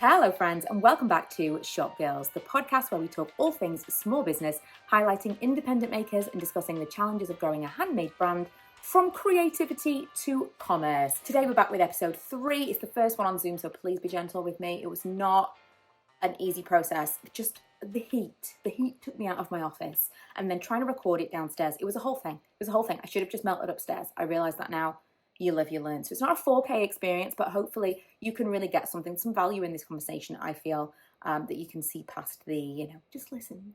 Hello, friends, and welcome back to Shop Girls, the podcast where we talk all things small business, highlighting independent makers and discussing the challenges of growing a handmade brand from creativity to commerce. Today, we're back with episode 3. It's the first one on Zoom, so please be gentle with me. It was not an easy process. Just the heat took me out of my office, and then trying to record it downstairs. It was a whole thing. I should have just melted upstairs. I realize that now. You live, you learn. So it's not a 4K experience, but hopefully you can really get some value in this conversation. I feel that you can see past the, just listen.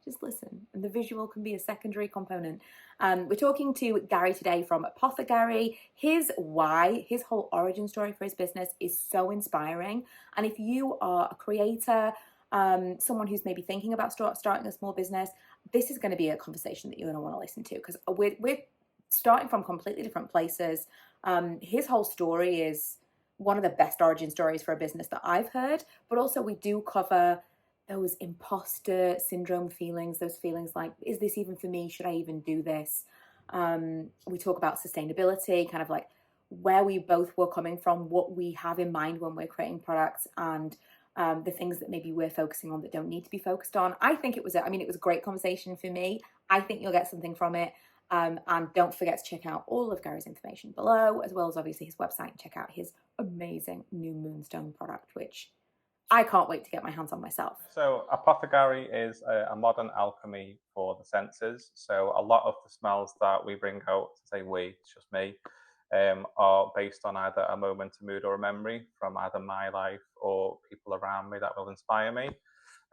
And the visual can be a secondary component. We're talking to Gary today from Apothecary. His whole origin story for his business is so inspiring. And if you are a creator, someone who's maybe thinking about starting a small business, this is going to be a conversation that you're going to want to listen to, because we're starting from completely different places. His whole story is one of the best origin stories for a business that I've heard, but also we do cover those imposter syndrome feelings, those feelings like, is this even for me? Should I even do this? We talk about sustainability, kind of like where we both were coming from, what we have in mind when we're creating products, and the things that maybe we're focusing on that don't need to be focused on. I think it was a great conversation for me. I think you'll get something from it. And don't forget to check out all of Gary's information below, as well as obviously his website, and check out his amazing new Moonstone product, which I can't wait to get my hands on myself. So apothegary is a modern alchemy for the senses. So a lot of the smells that we bring out, say we, it's just me, are based on either a moment, a mood, or a memory from either my life or people around me that will inspire me.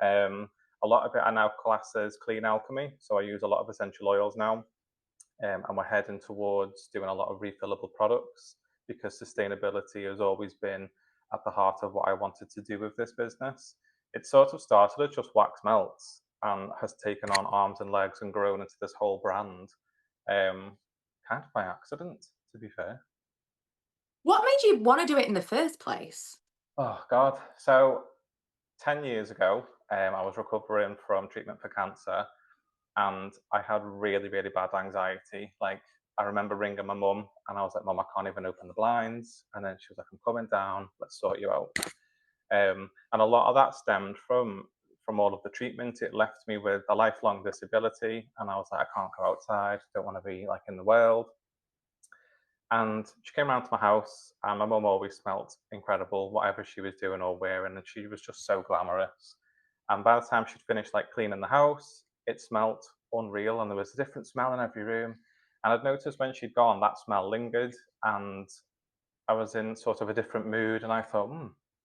A lot of it I now class as clean alchemy. So I use a lot of essential oils now. And we're heading towards doing a lot of refillable products, because sustainability has always been at the heart of what I wanted to do with this business. It sort of started as just wax melts and has taken on arms and legs and grown into this whole brand, kind of by accident, to be fair. What made you want to do it in the first place? Oh, God. So 10 years ago, I was recovering from treatment for cancer, and I had really, really bad anxiety. Like, I remember ringing my mum, and I was like, "Mum, I can't even open the blinds." And then she was like, "I'm coming down. Let's sort you out." And a lot of that stemmed from all of the treatment. It left me with a lifelong disability, and I was like, "I can't go outside. Don't want to be like in the world." And she came around to my house, and my mum always smelt incredible, whatever she was doing or wearing, and she was just so glamorous. And by the time she'd finished like cleaning the house, it smelt unreal, and there was a different smell in every room. And I'd noticed when she'd gone, that smell lingered, and I was in sort of a different mood. And I thought,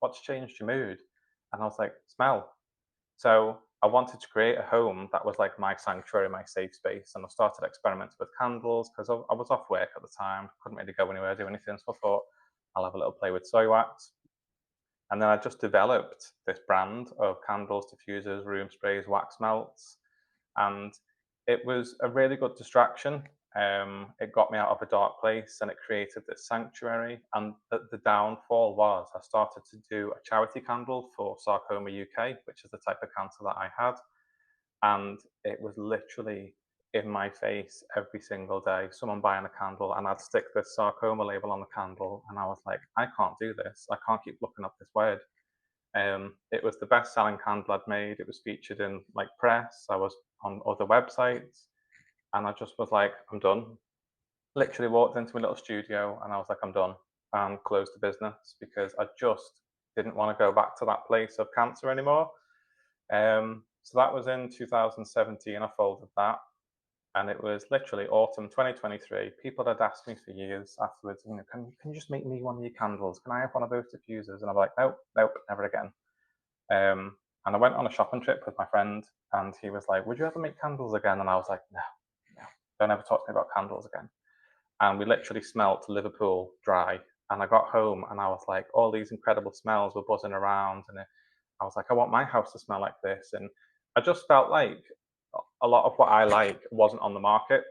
what's changed your mood? And I was like, smell. So I wanted to create a home that was like my sanctuary, my safe space. And I started experimenting with candles, because I was off work at the time, couldn't really go anywhere, do anything. So I thought, I'll have a little play with soy wax. And then I just developed this brand of candles, diffusers, room sprays, wax melts. And it was a really good distraction. It got me out of a dark place, and it created this sanctuary. And the downfall was I started to do a charity candle for Sarcoma UK, which is the type of cancer that I had. And it was literally in my face every single day, someone buying a candle, and I'd stick this sarcoma label on the candle. And I was like, I can't do this. I can't keep looking up this word. It was the best selling candle I'd made. It was featured in like press. I was on other websites, and I just was like, I'm done. Literally walked into my little studio, and I was like, I'm done, and closed the business, because I just didn't want to go back to that place of cancer anymore. So that was in 2017. I folded that, and it was literally autumn 2023. People had asked me for years afterwards, can you just make me one of your candles? Can I have one of those diffusers? And I'm like, nope, nope, never again. And I went on a shopping trip with my friend, and he was like, would you ever make candles again? And I was like, no, no, don't ever talk to me about candles again. And we literally smelt Liverpool dry. And I got home, and I was like, all these incredible smells were buzzing around. And I was like, I want my house to smell like this. And I just felt like a lot of what I like wasn't on the market.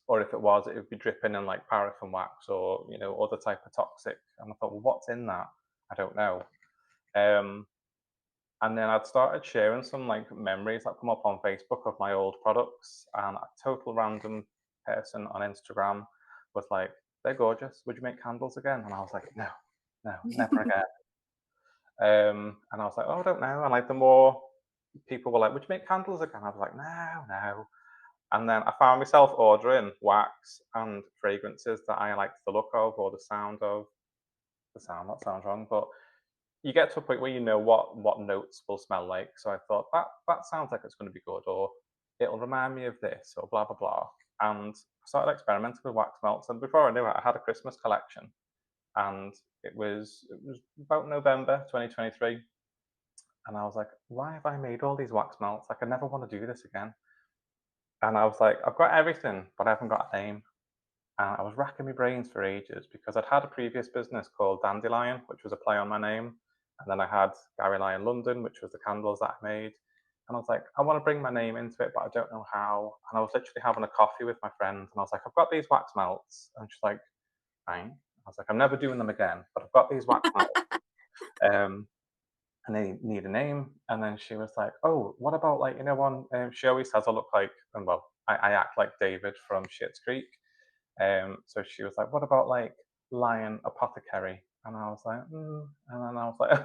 Or if it was, it would be dripping in like paraffin wax or, other type of toxic. And I thought, well, what's in that? I don't know. Um, and then I'd started sharing some like memories that come up on Facebook of my old products, and a total random person on Instagram was like, "They're gorgeous. Would you make candles again?" And I was like, "No, no, never again." And I was like, oh, I don't know. And like the more people were like, would you make candles again? I was like, no, no. And then I found myself ordering wax and fragrances that I liked the look of or the sound of. The sound, that sounds wrong, but you get to a point where you know what notes will smell like. So I thought that sounds like it's going to be good, or it'll remind me of this, or blah blah blah. And I started experimenting with wax melts, and before I knew it, I had a Christmas collection, and it was about November 2023, and I was like, why have I made all these wax melts? Like I never want to do this again. And I was like, I've got everything, but I haven't got a name. And I was racking my brains for ages because I'd had a previous business called Dandelion, which was a play on my name. And then I had Gary Lion London, which was the candles that I made. And I was like, I want to bring my name into it, but I don't know how. And I was literally having a coffee with my friend, and I was like, I've got these wax melts. And she's like, fine. I was like, I'm never doing them again, but I've got these wax melts. Um, and they need a name. And then she was like, oh, what about like, one, she always says I look like, and well, I act like David from Schitt's Creek. So she was like, "What about like lion apothecary?" And I was like, and then I was like,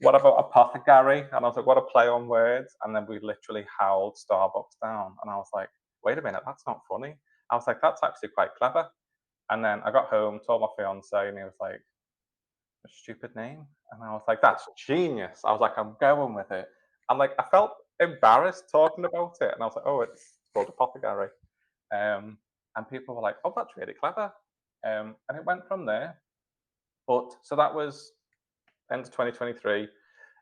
"What about apothegary?" And I was like, "What a play on words!" And then we literally howled Starbucks down. And I was like, "Wait a minute, that's not funny." I was like, "That's actually quite clever." And then I got home, told my fiance, and he was like, "A stupid name." And I was like, "That's genius." I was like, "I'm going with it." And like, I felt embarrassed talking about it, and I was like, "Oh, it's called apothegary." And people were like, "Oh, that's really clever." And it went from there. But so that was end of 2023.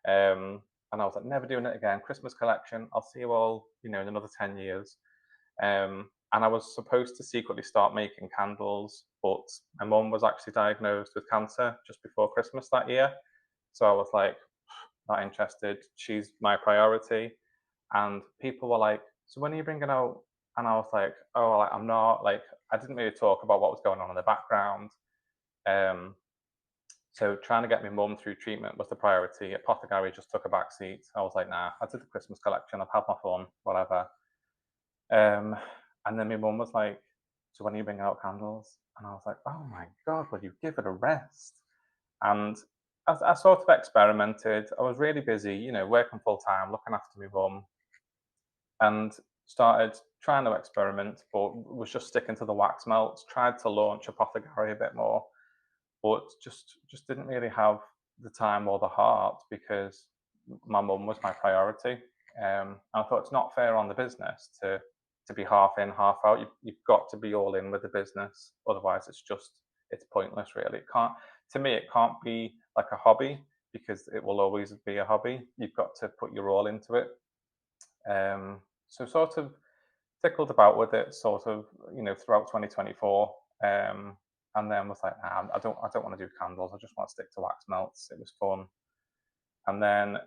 And I was like, never doing it again. Christmas collection. I'll see you all, in another 10 years. And I was supposed to secretly start making candles, but my mum was actually diagnosed with cancer just before Christmas that year. So I was like, not interested. She's my priority. And people were like, so when are you bringing out? And I was like, oh, like, I'm not. Like, I didn't really talk about what was going on in the background. Um, so trying to get my mum through treatment was the priority. Apothecary just took a back seat. I was like, nah, I did the Christmas collection. I've had my fun, whatever. Um, and then my mum was like, so when are you bringing out candles? And I was like, oh my God, will you give it a rest? And I sort of experimented. I was really busy, working full time, looking after my mum, and started trying to experiment, but was just sticking to the wax melts. Tried to launch Apothecary a bit more, but just didn't really have the time or the heart because my mum was my priority. I thought it's not fair on the business to be half in, half out. You've got to be all in with the business, otherwise it's pointless. Really, it can't. To me, it can't be like a hobby because it will always be a hobby. You've got to put your all into it. So sort of tickled about with it, sort of, throughout 2024. And then was like, nah, I don't want to do candles. I just want to stick to wax melts. It was fun. And then,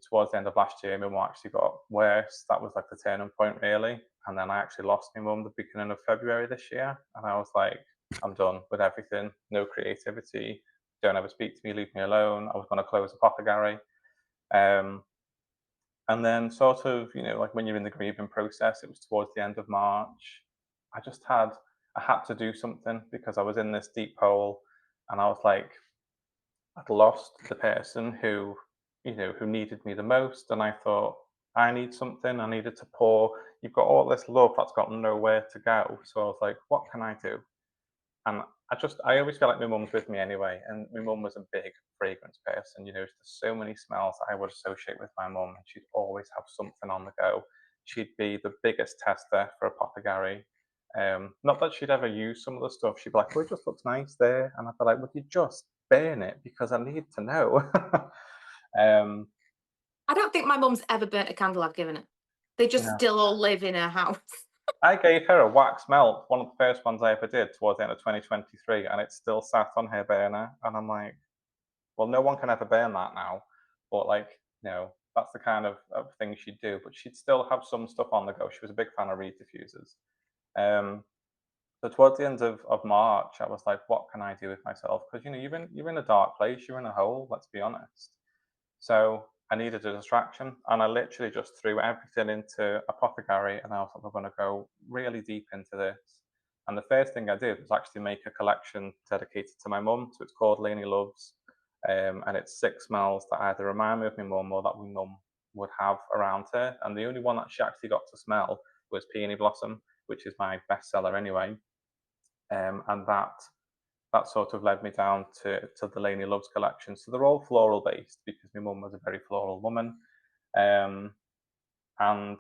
towards the end of last year, my mum actually got worse. That was like the turning point, really. And then I actually lost my mum the beginning of February this year. And I was like, I'm done with everything. No creativity. Don't ever speak to me. Leave me alone. I was going to close Apothecary. Um, and then sort of, like when you're in the grieving process, it was towards the end of March. I had to do something because I was in this deep hole, and I was like, I'd lost the person who needed me the most. And I thought, I need something. I needed to pour. You've got all this love that's got nowhere to go. So I was like, what can I do? And I always feel like my mum's with me anyway. And my mum was a big fragrance person. There's so many smells I would associate with my mum, and she'd always have something on the go. She'd be the biggest tester for Apothecary. Not that she'd ever use some of the stuff. She'd be like, "Oh, it just looks nice there," and I'd be like, "Would you just burn it because I need to know?" um, I don't think my mum's ever burnt a candle I've given her. They just no. still all live in her house. I gave her a wax melt, one of the first ones I ever did towards the end of 2023, and it still sat on her burner. And I'm like, well, no one can ever burn that now. But like, that's the kind of thing she'd do. But she'd still have some stuff on the go. She was a big fan of reed diffusers. Um, so towards the end of March, I was like, what can I do with myself? Because you're in a dark place, you're in a hole. Let's be honest. So I needed a distraction, and I literally just threw everything into Apothecary, and I was like, we're going to go really deep into this. And the first thing I did was actually make a collection dedicated to my mum. So it's called Lainey Loves. And it's six smells that either remind me of my mum or that my mum would have around her. And the only one that she actually got to smell was Peony Blossom, which is my bestseller anyway. And that sort of led me down to the Laney Loves collection. So they're all floral based because my mum was a very floral woman. Um, and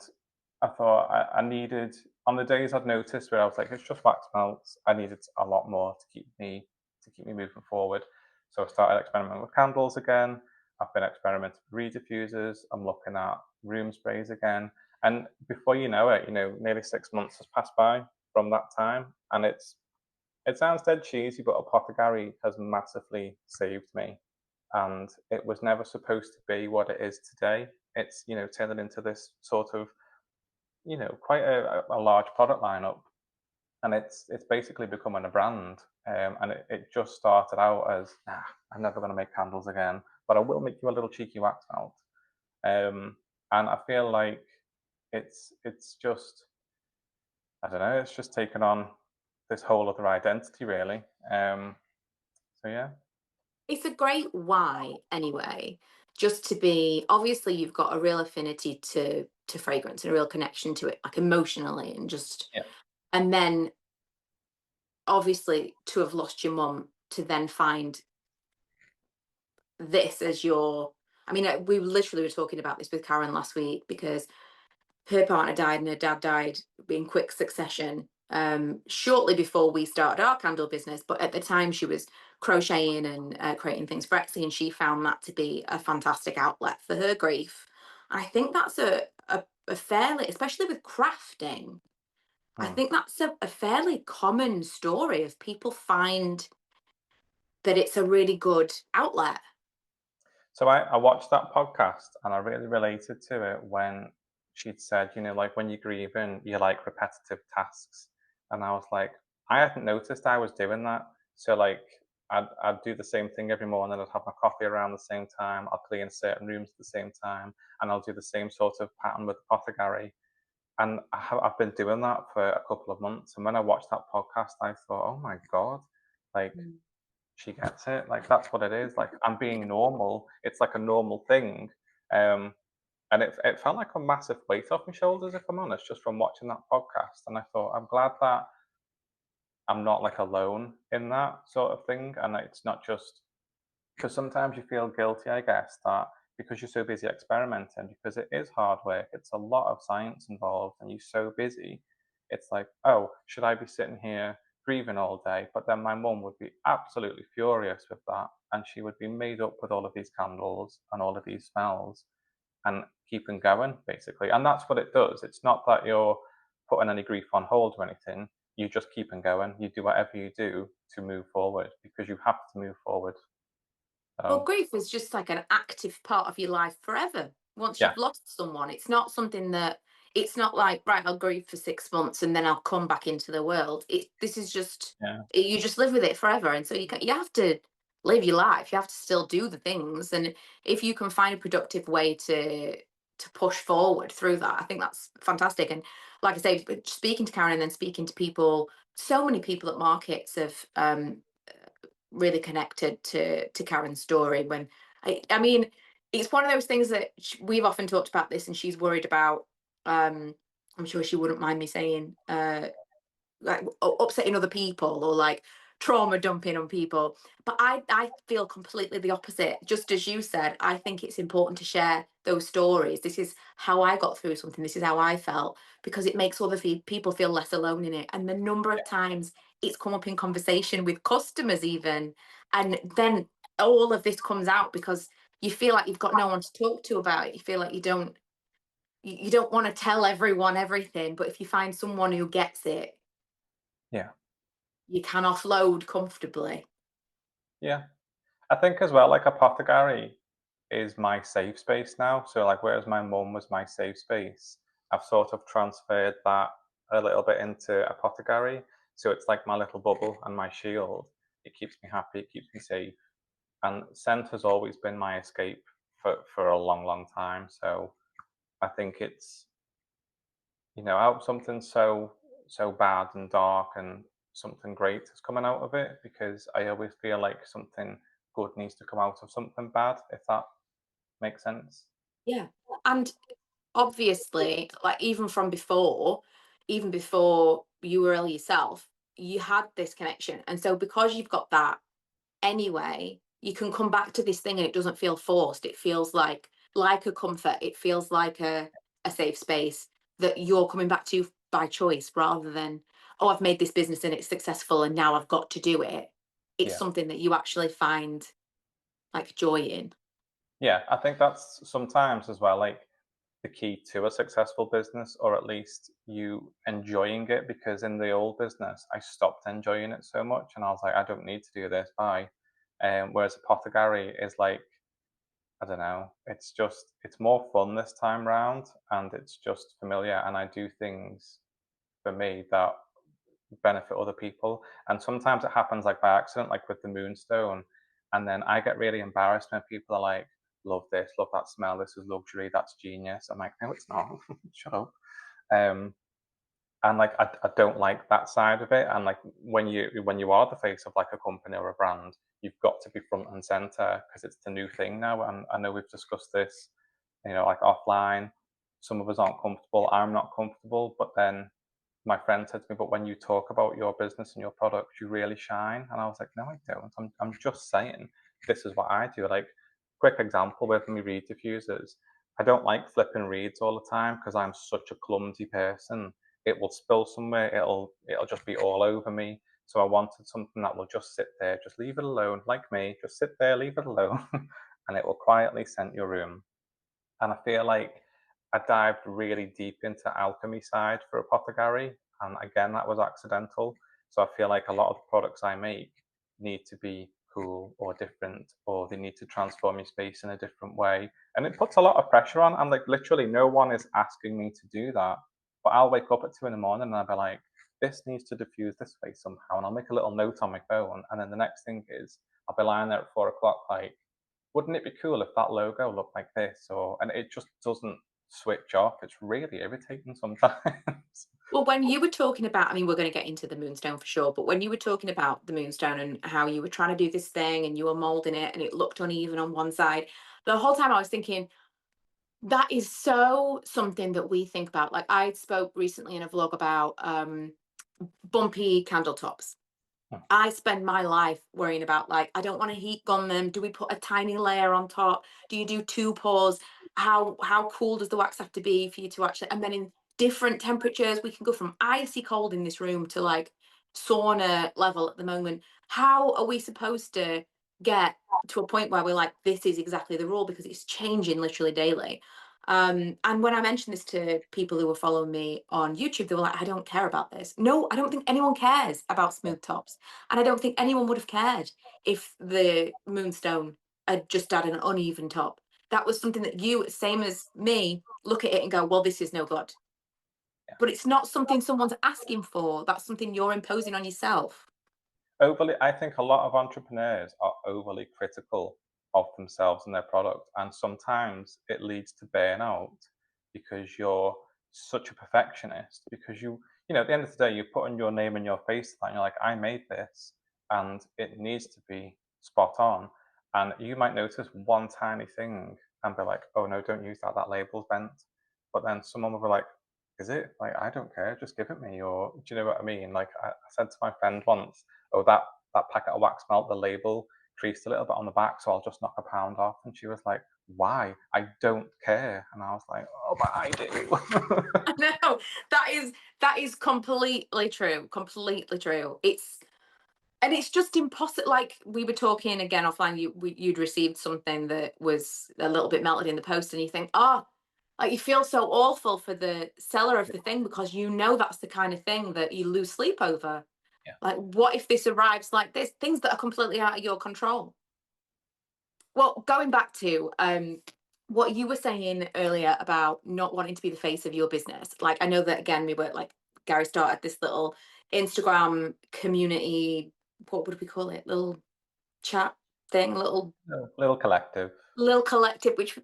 I thought I needed, on the days I'd noticed where I was like, it's just wax melts, I needed a lot more to keep me moving forward. So I started experimenting with candles again. I've been experimenting with reed diffusers. I'm looking at room sprays again. And before you know it, nearly 6 months has passed by from that time. And it sounds dead cheesy, but Apothecary has massively saved me. And it was never supposed to be what it is today. It's, turned into this sort of, quite a large product lineup. And it's basically becoming a brand. And it just started out as, nah, I'm never going to make candles again, but I will make you a little cheeky wax melt. And I feel like it's just, I don't know, it's just taken on this whole other identity, really. So yeah. It's a great why anyway, just to be obviously you've got a real affinity to fragrance and a real connection to it, like emotionally and just Yeah. and then obviously to have lost your mum to then find this as your I mean, we literally were talking about this with Karen last week because her partner died and her dad died in quick succession shortly before we started our candle business. But at the time, she was crocheting and creating things for Etsy, and she found that to be a fantastic outlet for her grief. And I think that's a fairly, especially with crafting, I Hmm. think that's a fairly common story of people find that it's a really good outlet. So I watched that podcast and I really related to it when she'd said, like when you're grieving, you like repetitive tasks. And I was like, I hadn't noticed I was doing that. So like I'd do the same thing every morning. I'd have my coffee around the same time. I'll clean certain rooms at the same time. And I'll do the same sort of pattern with Apothecary. And I've been doing that for a couple of months. And when I watched that podcast, I thought, oh my God, like Mm. she gets it. Like that's what it is. Like I'm being normal. It's like a normal thing. Um, and it felt like a massive weight off my shoulders, if I'm honest, just from watching that podcast. And I thought, I'm glad that I'm not like alone in that sort of thing. And it's not just because sometimes you feel guilty, I guess, that because you're so busy experimenting, because it is hard work, it's a lot of science involved, and you're so busy. It's like, oh, should I be sitting here grieving all day? But then my mum would be absolutely furious with that, and she would be made up with all of these candles and all of these smells and keeping going, basically. And that's what it does. It's not that you're putting any grief on hold or anything. You just keep on going. You do whatever you do to move forward because you have to move forward. Well, So, grief is just like an active part of your life forever. Once yeah. you've lost someone, it's not something that it's not like, right, I'll grieve for 6 months and then I'll come back into the world. This is just Yeah. you just live with it forever. And so you have to live your life. You have to still do the things. And if you can find a productive way to push forward through that, I think that's fantastic. And like I say, speaking to Karen and then speaking to people, so many people at markets have really connected to Karen's story. When I mean, it's one of those things that we've often talked about this, and she's worried about. I'm sure she wouldn't mind me saying, like upsetting other people or like trauma dumping on people. But I feel completely the opposite. Just as you said, I think it's important to share those stories. This is how I got through something. This is how I felt because it makes other people feel less alone in it. And the number of times it's come up in conversation with customers even, and then all of this comes out because you feel like you've got no one to talk to about it. You feel like you don't want to tell everyone everything, but if you find someone who gets it, Yeah. you can offload comfortably. Yeah. I think as well, like Apothecary is my safe space now. So like whereas my mum was my safe space, I've sort of transferred that a little bit into Apothecary. So it's like my little bubble and my shield. It keeps me happy, it keeps me safe. And scent has always been my escape for a long, long time. So I think it's, out something so bad and dark and something great is coming out of it because I always feel like something good needs to come out of something bad, if that makes sense. Yeah. And obviously, like even before you were ill yourself, you had this connection. And so because you've got that anyway, you can come back to this thing and it doesn't feel forced. It feels like a comfort. It feels like a safe space that you're coming back to by choice rather than, oh, I've made this business and it's successful and now I've got to do it. It's Yeah. something that you actually find like joy in. Yeah, I think that's sometimes as well, like the key to a successful business, or at least you enjoying it. Because in the old business, I stopped enjoying it so much, and I was like, I don't need to do this. Bye. Whereas apothecary is like, I don't know, it's more fun this time round, and it's just familiar, and I do things for me that benefit other people. And sometimes it happens like by accident, like with the Moonstone. And then I get really embarrassed when people are like, love this, love that smell, this is luxury, that's genius. I'm like, no, it's not. Shut up. Um, and like I don't like that side of it. And like when you are the face of like a company or a brand, you've got to be front and center because it's the new thing now. And I know we've discussed this, like offline. Some of us aren't comfortable. I'm not comfortable, but then my friend said to me, "But when you talk about your business and your products, you really shine." And I was like, "No, I don't. I'm just saying this is what I do." Like, quick example with me read diffusers. I don't like flipping reeds all the time because I'm such a clumsy person. It will spill somewhere. It'll just be all over me. So I wanted something that will just sit there, just leave it alone, like me. Just sit there, leave it alone, and it will quietly scent your room. And I feel like I dived really deep into alchemy side for apothecary, and again, that was accidental. So I feel like a lot of the products I make need to be cool or different, or they need to transform your space in a different way. And it puts a lot of pressure on. And like literally no one is asking me to do that. But I'll wake up at 2 in the morning and I'll be like, this needs to diffuse this way somehow. And I'll make a little note on my phone. And then the next thing is I'll be lying there at 4 o'clock like, wouldn't it be cool if that logo looked like this? And it just doesn't switch off. It's really irritating sometimes. Well, when you were talking about, I mean, we're going to get into the Moonstone for sure, but when you were talking about the Moonstone and how you were trying to do this thing and you were molding it and it looked uneven on one side, the whole time I was thinking, that is so something that we think about. Like I spoke recently in a vlog about bumpy candle tops. I spend my life worrying about like I don't want to heat gun them. Do we put a tiny layer on top? Do you do two pours? How cool does the wax have to be for you to actually? And then in different temperatures, we can go from icy cold in this room to like sauna level at the moment. How are we supposed to get to a point where we're like, this is exactly the rule because it's changing literally daily? And when I mentioned this to people who were following me on YouTube, they were like, I don't care about this. No, I don't think anyone cares about Yeah. smooth tops. And I don't think anyone would have cared if the Moonstone had just had an uneven top. That was something that you, same as me, look at it and go, well, this is no good. But it's not something someone's asking for. That's something you're imposing on yourself. Overly, I think a lot of entrepreneurs are overly critical of themselves and their product, and sometimes it leads to burnout because you're such a perfectionist. Because at the end of the day, you're putting your name and your face on. You're like, I made this, and it needs to be spot on. And you might notice one tiny thing and be like, oh no, don't use that. That label's bent. But then someone will be like, is it? Like, I don't care. Just give it me. Or do you know what I mean? Like I said to my friend once, oh, that packet of wax melt, the label creased a little bit on the back, so I'll just knock a pound off. And she was like, why? I don't care. And I was like, oh, but I do. No, that is completely true. Completely true. It's just impossible. Like we were talking again offline, you'd received something that was a little bit melted in the post, and you think, oh, like you feel so awful for the seller of the thing because you know that's the kind of thing that you lose sleep over. Yeah. Like, what if this arrives like this? Things that are completely out of your control. Well, going back to what you were saying earlier about not wanting to be the face of your business. Like, I know that again, we were like, Gary started this little Instagram community. What would we call it? Little chat thing, little Little collective. little collective, which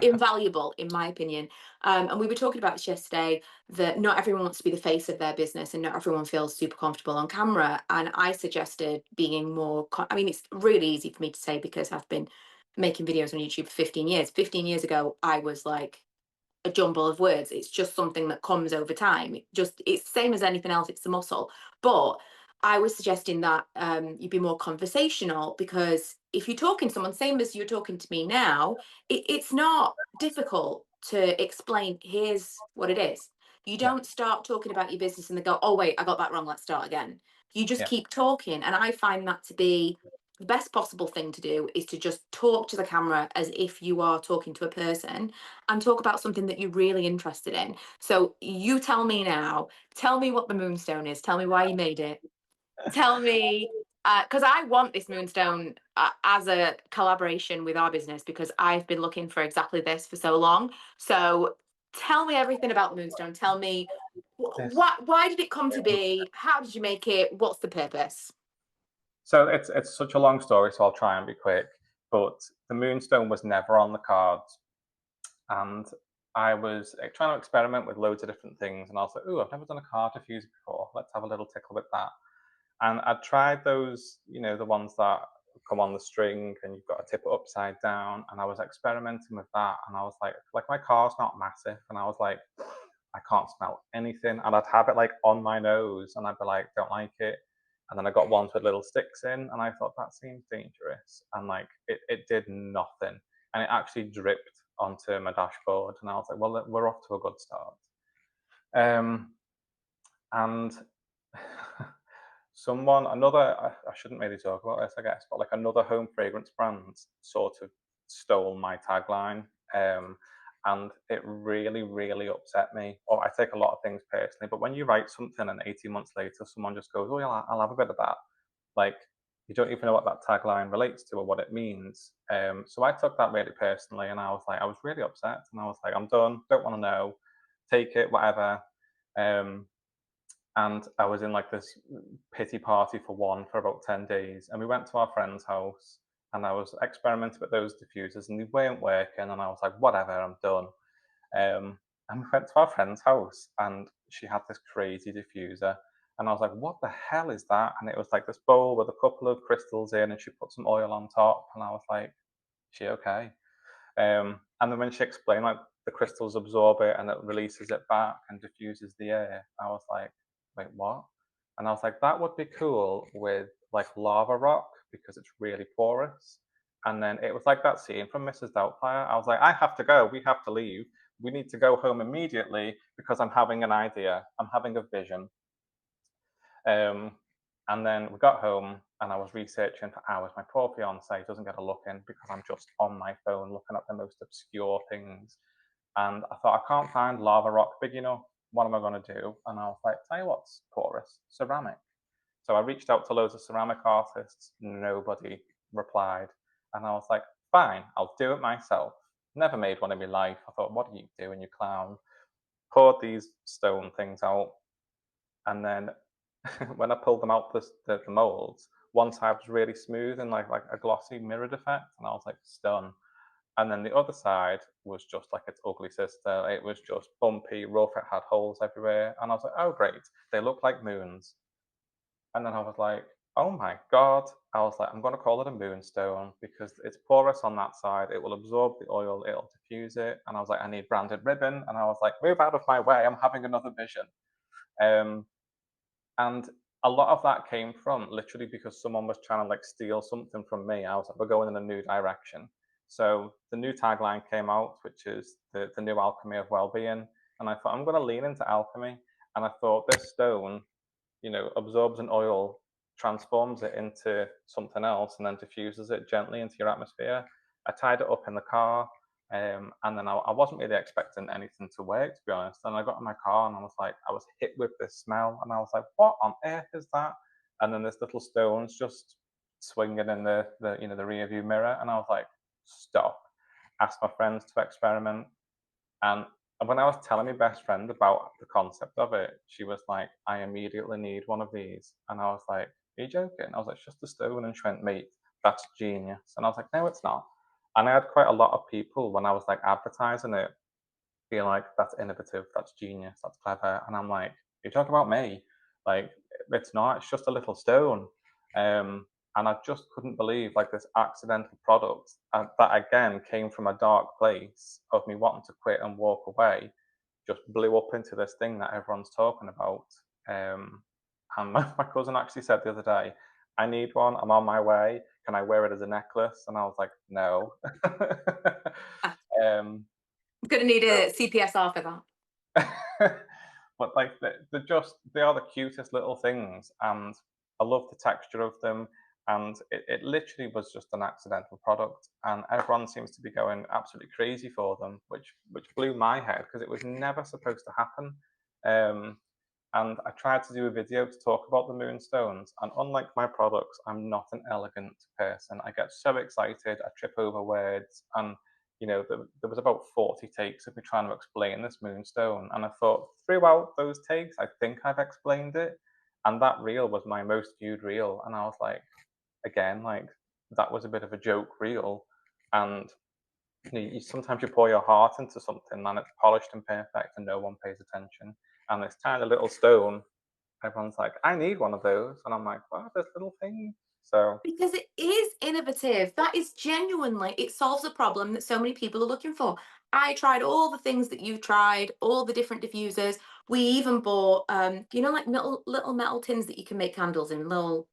invaluable in my opinion. And we were talking about this yesterday, that not everyone wants to be the face of their business and not everyone feels super comfortable on camera. And I suggested being more, I mean, it's really easy for me to say because I've been making videos on YouTube for 15 years. 15 years ago, I was like a jumble of words. It's just something that comes over time. It's the same as anything else. It's the muscle. But I was suggesting that you be more conversational, because if you're talking to someone, same as you're talking to me now, it's not difficult to explain. Here's what it is. You Yeah, don't start talking about your business and they go, "Oh wait, I got that wrong. Let's start again." You just yeah, keep talking, and I find that to be the best possible thing to do, is to just talk to the camera as if you are talking to a person, and talk about something that you're really interested in. So you tell me now, tell me what the Moonstone is, tell me why you made it, tell me, because I want this Moonstone as a collaboration with our business, because I've been looking for exactly this for so long. So tell me everything about the Moonstone. Tell me this. why did it come to be? How did you make it? What's the purpose? So it's such a long story, so I'll try and be quick. But the Moonstone was never on the cards, and I was trying to experiment with loads of different things, and I was like, "Ooh, I've never done a card diffuser before. Let's have a little tickle with that." And I tried those, the ones that come on the string and you've got to tip it upside down. And I was experimenting with that, and I was like my car's not massive, and I was like, I can't smell anything, and I'd have it like on my nose, and I'd be like, don't like it. And then I got ones with little sticks in, and I thought that seems dangerous, and like it did nothing, and it actually dripped onto my dashboard, and I was like, well, we're off to a good start. Um, and I shouldn't really talk about this, I guess, but like another home fragrance brand sort of stole my tagline. And it really, really upset me. Or I take a lot of things personally, but when you write something and 18 months later, someone just goes, "Oh, yeah, I'll have a bit of that." Like, you don't even know what that tagline relates to or what it means. So I took that really personally, and I was really upset, and I was like, I'm done, don't want to know, take it, whatever. Um, and I was in like this pity party for one for about 10 days. And we went to our friend's house, and I was experimenting with those diffusers, and they weren't working. And I was like, whatever, I'm done. And we went to our friend's house, and she had this crazy diffuser. And I was like, what the hell is that? And it was like this bowl with a couple of crystals in, and she put some oil on top. And I was like, she okay? And then when she explained, like, the crystals absorb it and it releases it back and diffuses the air, I was like, wait, what? And I was like, that would be cool with like lava rock because it's really porous. And then it was like that scene from Mrs. Doubtfire. I was like, I have to go. We have to leave. We need to go home immediately because I'm having an idea. I'm having a vision. Um, and then we got home, and I was researching for hours. My poor fiance doesn't get a look in because I'm just on my phone looking at the most obscure things. And I thought, I can't find lava rock big enough. What am I going to do? And I was like, tell you what's porous, ceramic. So I reached out to loads of ceramic artists. Nobody replied. And I was like, fine, I'll do it myself. Never made one in my life. I thought, what are you doing, you clown? Poured these stone things out, and then when I pulled them out the molds, one side was really smooth and like a glossy mirrored effect, and I was like stunned. And then the other side was just like its ugly sister. It was just bumpy, rough. It had holes everywhere, and I was like, "Oh, great! They look like moons." And then I was like, "Oh my god!" I was like, "I'm going to call it a moonstone because it's porous on that side. It will absorb the oil. It'll diffuse it." And I was like, "I need branded ribbon." And I was like, "Move out of my way! I'm having another vision." Um, and a lot of that came from literally because someone was trying to like steal something from me. I was like, we're going in a new direction. So the new tagline came out, which is the new alchemy of well-being. And I thought, I'm going to lean into alchemy. And I thought this stone, absorbs an oil, transforms it into something else, and then diffuses it gently into your atmosphere. I tied it up in the car, and then I wasn't really expecting anything to work, to be honest. And I got in my car, and I was hit with this smell, and I was like, "What on earth is that?" And then this little stone's just swinging in the rear view mirror, and I was like, "Stop!" Asked my friends to experiment, and when I was telling my best friend about the concept of it, she was like, I immediately need one of these. And I was like, are you joking? I was like, it's just a stone. And she went, mate, that's genius. And I was like, no, it's not. And I had quite a lot of people when I was like advertising it being like, "That's innovative, that's genius, that's clever," and I'm like, "You talk about me? Like, it's not. It's just a little stone." And I just couldn't believe like this accidental product that again came from a dark place of me wanting to quit and walk away, just blew up into this thing that everyone's talking about. Um, and my cousin actually said the other day, "I need one. I'm on my way. Can I wear it as a necklace?" And I was like, "No." Ah, um, I'm gonna need so a CPSR for that. but like they are the cutest little things, and I love the texture of them. And it literally was just an accidental product, and everyone seems to be going absolutely crazy for them, which blew my head because it was never supposed to happen. Um, and I tried to do a video to talk about the Moonstones, and unlike my products, I'm not an elegant person. I get so excited, I trip over words, and there was about 40 takes of me trying to explain this Moonstone, and I thought throughout those takes, I think I've explained it, and that reel was my most viewed reel, and I was like, again, like that was a bit of a joke reel, and sometimes you pour your heart into something and it's polished and perfect and no one pays attention. And this tiny little stone, everyone's like, "I need one of those," and I'm like, "What, this little thing?" So Because it is innovative. That is genuinely, it solves a problem that so many people are looking for. I tried all the things that you tried, all the different diffusers. We even bought, like little metal tins that you can make candles in, little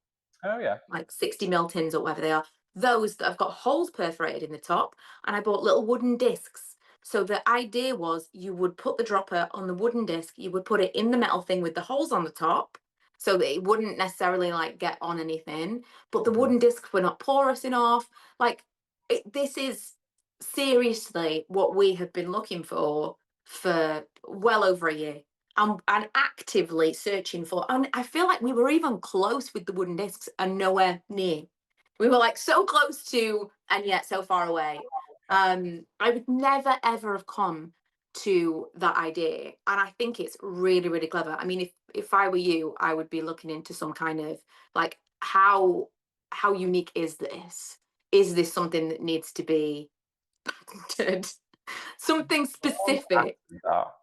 oh yeah. like 60 ml tins or whatever they are. Those that have got holes perforated in the top. And I bought little wooden discs. So the idea was you would put the dropper on the wooden disc, you would put it in the metal thing with the holes on the top so that it wouldn't necessarily like get on anything, but the Mhm. wooden discs were not porous enough. Like this is seriously what we have been looking for well over a year and actively searching for. And I feel like we were even close with the wooden discs and nowhere near. We were like so close to, and yet so far away. Yeah. I would never ever have come to that idea, and I think it's really really clever. I mean, if I were you, I would be looking into some kind of like how unique is this? Is this something that needs to be patented? Something Someone specific. asked me that.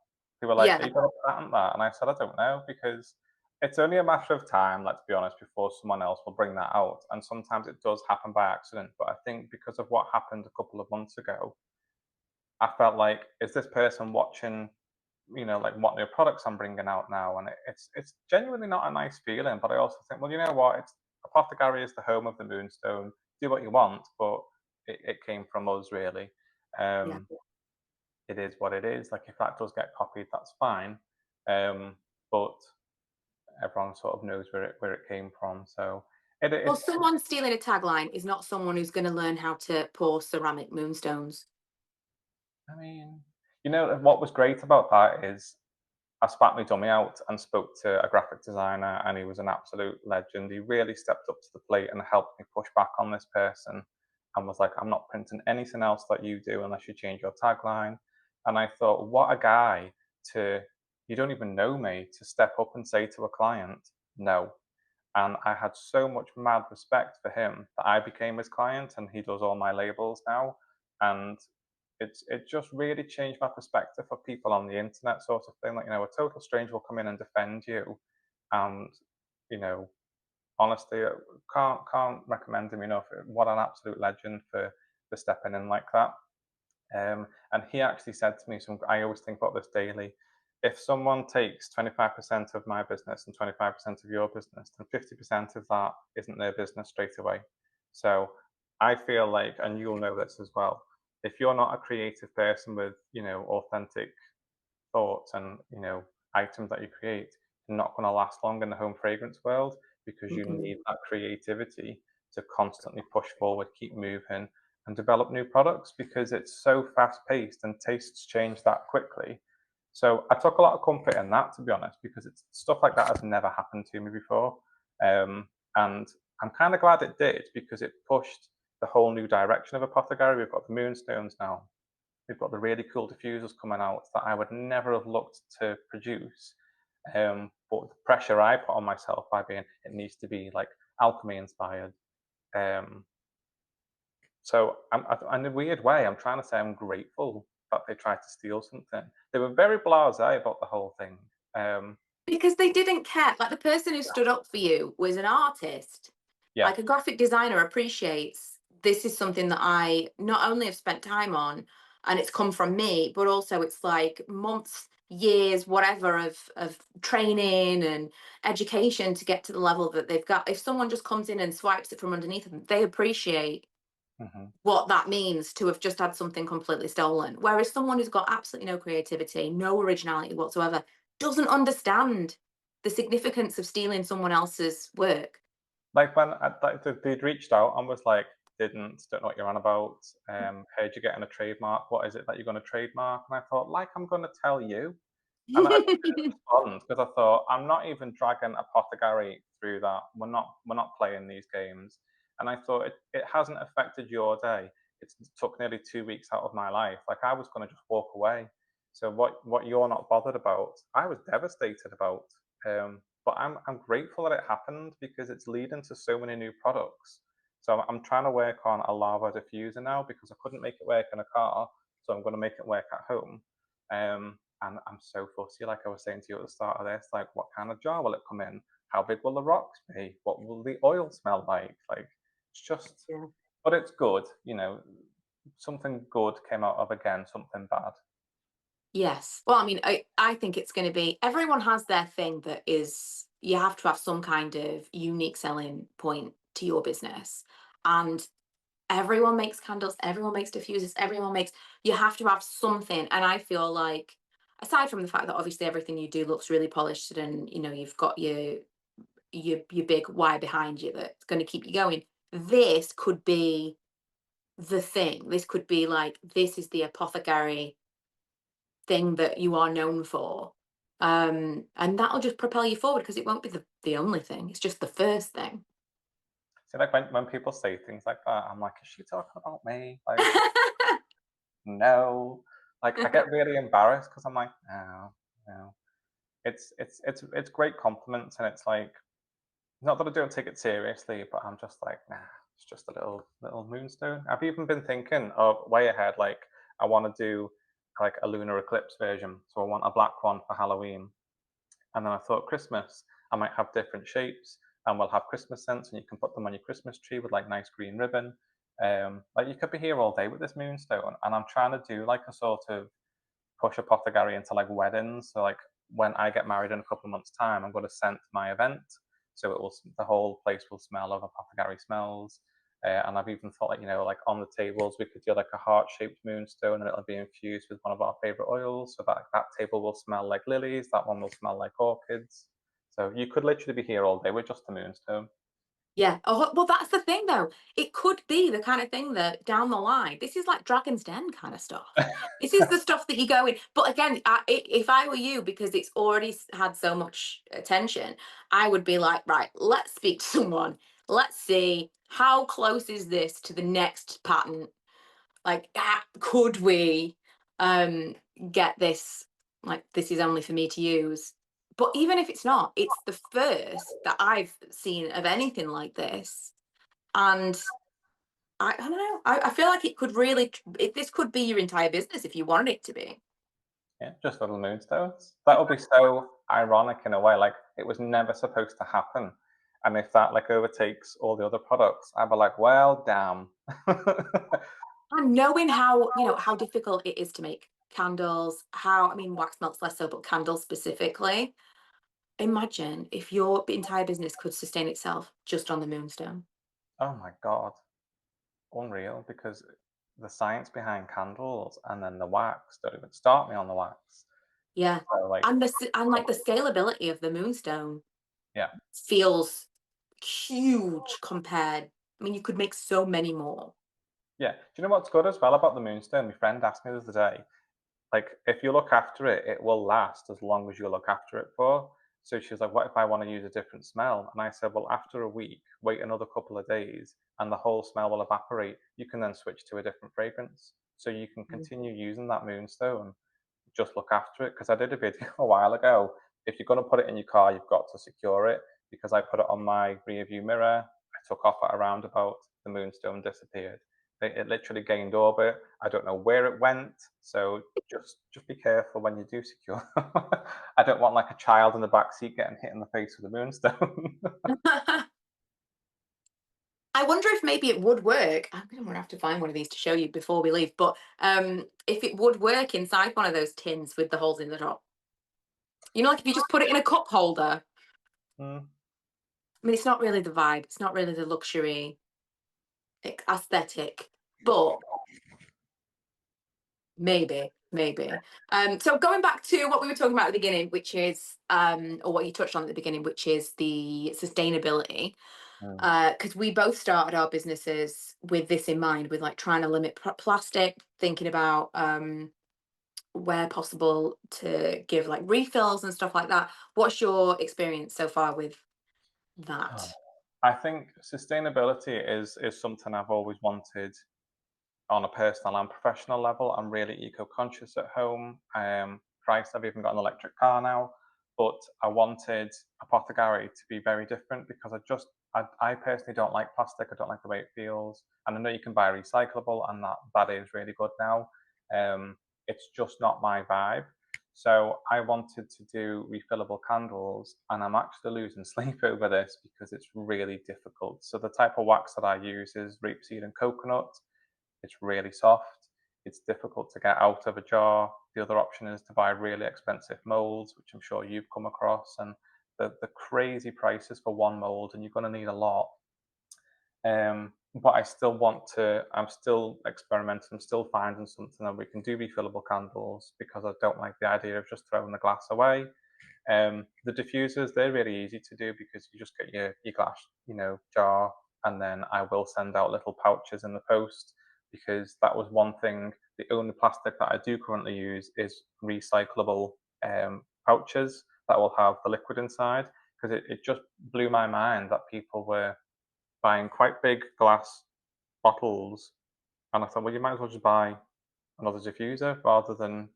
They were like, "Are Yeah, you gonna patent that?" And I said, "I don't know, because it's only a matter of time, let's be honest, before someone else will bring that out. And sometimes it does happen by accident. But I think because of what happened a couple of months ago, I felt like, is this person watching, like what new products I'm bringing out now? And it's genuinely not a nice feeling. But I also think, well, you know what? It's Apothecary is the home of the Moonstone. Do what you want, but it came from us, really. yeah. Um, it is what it is. Like if that does get copied, that's fine. But everyone sort of knows where it came from. So Well, it's someone stealing a tagline is not someone who's going to learn how to pour ceramic moonstones. I mean, what was great about that is I spat my dummy out and spoke to a graphic designer, and he was an absolute legend. He really stepped up to the plate and helped me push back on this person and was like, "I'm not printing anything else that you do unless you change your tagline." And I thought, what a guy to, you don't even know me, to step up and say to a client, no. And I had so much mad respect for him that I became his client and he does all my labels now. And it just really changed my perspective for people on the internet, sort of thing. Like, a total stranger will come in and defend you. And, you know, honestly, can't recommend him enough. What an absolute legend for stepping in like that. And he actually said to me, I always think about this daily. If someone takes 25% of my business and 25% of your business, then 50% of that isn't their business straight away. So I feel like, and you'll know this as well, if you're not a creative person with, authentic thoughts and, items that you create, you're not going to last long in the home fragrance world, because you Mm-mm. need that creativity to constantly push forward, keep moving, and develop new products, because it's so fast paced and tastes change that quickly. So I took a lot of comfort in that, to be honest, because it's stuff like that has never happened to me before. And I'm kind of glad it did, because it pushed the whole new direction of Apothecary. We've got the Moonstones now. We've got the really cool diffusers coming out that I would never have looked to produce. But the pressure I put on myself by being, it needs to be like alchemy inspired, um, So in a weird way, I'm trying to say I'm grateful that they tried to steal something. They were very blasé about the whole thing. Um, Because they didn't care. Like, the person who stood up for you was an artist. yeah. Like, a graphic designer appreciates, this is something that I not only have spent time on and it's come from me, but also it's like months, years, whatever of training and education to get to the level that they've got. If someone just comes in and swipes it from underneath them, they appreciate Hmm. what that means to have just had something completely stolen. Whereas someone who's got absolutely no creativity, no originality whatsoever, doesn't understand the significance of stealing someone else's work. Like when they'd reached out and was like, don't know what you're on about. Heard you're getting a trademark. What is it that you're going to trademark? And I thought, like, I'm going to tell you. And I didn't respond because I thought I'm not even dragging Apothecary through that. We're not playing these games. And I thought it hasn't affected your day. It took nearly 2 weeks out of my life. Like I was going to just walk away. So what you're not bothered about, I was devastated about. But I'm grateful that it happened because it's leading to so many new products. So I'm trying to work on a lava diffuser now because I couldn't make it work in a car. So I'm going to make it work at home. And I'm so fussy, like I was saying to you at the start of this, like what kind of jar will it come in? How big will the rocks be? What will the oil smell like? Like it's just, Yeah. but it's good, something good came out of again something bad. Yes. Well, I mean, I think it's going to be, everyone has their thing that is, you have to have some kind of unique selling point to your business. And everyone makes candles, everyone makes diffusers, everyone makes, you have to have something. And I feel like, aside from the fact that obviously everything you do looks really polished and you've got your big why behind you that's going to keep you going, this could be the thing. This could be like, this is the apothecary thing that you are known for. And that'll just propel you forward because it won't be the only thing. It's just the first thing. So like when people say things like that, I'm like, is she talking about me? Like, no. Like I get really embarrassed because I'm like, no, no. It's great compliments and it's like not that I don't take it seriously, but I'm just like, nah, it's just a little moonstone. I've even been thinking of way ahead, like I want to do like a lunar eclipse version. So I want a black one for Halloween. And then I thought Christmas, I might have different shapes and we'll have Christmas scents and you can put them on your Christmas tree with like nice green ribbon. Like you could be here all day with this moonstone. And I'm trying to do like a sort of push apothecary into like weddings. So like when I get married in a couple of months' time, I'm going to scent my event, so the whole place will smell of apothecary smells. And I've even thought like like on the tables we could do like a heart-shaped moonstone, and it'll be infused with one of our favorite oils, so that table will smell like lilies, that one will smell like orchids. So you could literally be here all day with just a moonstone. Yeah. Oh, well, that's the thing, though. It could be the kind of thing that down the line, this is like Dragon's Den kind of stuff. This is the stuff that you go in. But again, if I were you, because it's already had so much attention, I would be like, right, let's speak to someone. Let's see how close is this to the next patent. Like, could we um get this, like, this is only for me to use? But even if it's not, it's the first that I've seen of anything like this. And I don't know, I feel like it could really this could be your entire business if you wanted it to be. Yeah, just little moonstones. That would be so ironic in a way. Like it was never supposed to happen. And if that like overtakes all the other products, I'd be like, well, damn. And knowing how, how difficult it is to make candles, how, I mean, wax melts less so, but candles specifically. Imagine if your entire business could sustain itself just on the moonstone. Oh my God. Unreal, because the science behind candles and then the wax, don't even start me on the wax. Yeah. So like, And like the scalability of the moonstone yeah. feels huge compared. I mean, you could make so many more. Yeah. Do you know what's good as well about the moonstone? My friend asked me the other day, like if you look after it, it will last as long as you look after it for. So she was like, what if I want to use a different smell? And I said, well, after a week, wait another couple of days and the whole smell will evaporate. You can then switch to a different fragrance. So you can Mm. continue using that moonstone. Just look after it. Because I did a video a while ago. If you're going to put it in your car, you've got to secure it. Because I put it on my rear view mirror, I took off at a roundabout, the moonstone disappeared. It literally gained orbit. I don't know where it went, so just be careful when you do secure. I don't want like a child in the back seat getting hit in the face with a moonstone. I wonder if maybe it would work. I'm gonna have to find one of these to show you before we leave. But if it would work inside one of those tins with the holes in the top, like if you just put it in a cup holder. Mm. I mean, it's not really the vibe. It's not really the luxury aesthetic, but maybe. So going back to what we were talking about at the beginning, which is, or what you touched on at the beginning, which is the sustainability. Mm. Because we both started our businesses with this in mind, with like trying to limit plastic, thinking about where possible to give like refills and stuff like that. What's your experience so far with Oh. that? I think sustainability is something I've always wanted on a personal and professional level. I'm really eco-conscious at home. Christ, I've even got an electric car now, but I wanted apothegary to be very different because I personally don't like plastic. I don't like the way it feels, and I know you can buy recyclable, and that is really good now. It's just not my vibe. So I wanted to do refillable candles, and I'm actually losing sleep over this because it's really difficult. So the type of wax that I use is rapeseed and coconut. It's really soft. It's difficult to get out of a jar. The other option is to buy really expensive molds, which I'm sure you've come across, and the crazy prices for one mold, and you're going to need a lot. But I'm still experimenting, I'm still finding something that we can do refillable candles because I don't like the idea of just throwing the glass away. The diffusers, they're really easy to do because you just get your glass, jar, and then I will send out little pouches in the post because that was one thing. The only plastic that I do currently use is recyclable pouches that will have the liquid inside because it just blew my mind that people were buying quite big glass bottles, and I thought, well, you might as well just buy another diffuser rather than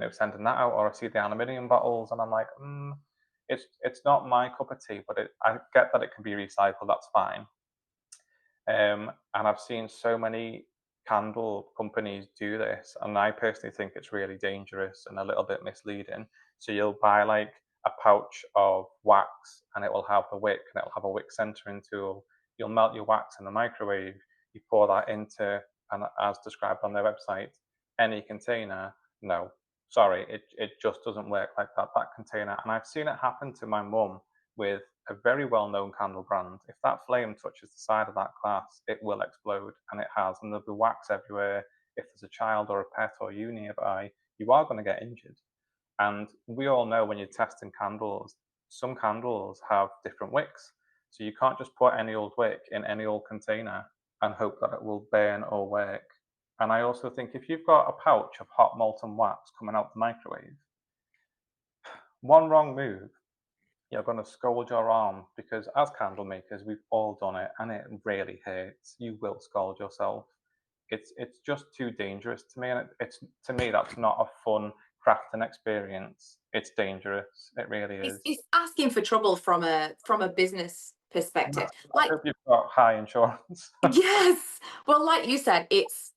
sending that out. Or I see the aluminium bottles, and I'm like, it's not my cup of tea. But I get that it can be recycled. That's fine. And I've seen so many candle companies do this, and I personally think it's really dangerous and a little bit misleading. So you'll buy like a pouch of wax, and it will have the wick, and it'll have a wick centering tool. You'll melt your wax in the microwave. You pour that into, and as described on their website, any container. No, sorry, it just doesn't work like that. That container, and I've seen it happen to my mum with a very well-known candle brand. If that flame touches the side of that glass, it will explode, and it has, and there'll be wax everywhere. If there's a child or a pet or you nearby, you are going to get injured. And we all know when you're testing candles, some candles have different wicks. So you can't just put any old wick in any old container and hope that it will burn or work. And I also think if you've got a pouch of hot molten wax coming out the microwave, one wrong move, you're going to scald your arm because as candle makers, we've all done it and it really hurts. You will scald yourself. It's just too dangerous to me, and it's to me that's not a fun crafting experience. It's dangerous. It really is. It's asking for trouble from a business perspective. I Like, hope you've got high insurance. yes. Well, like you said, it's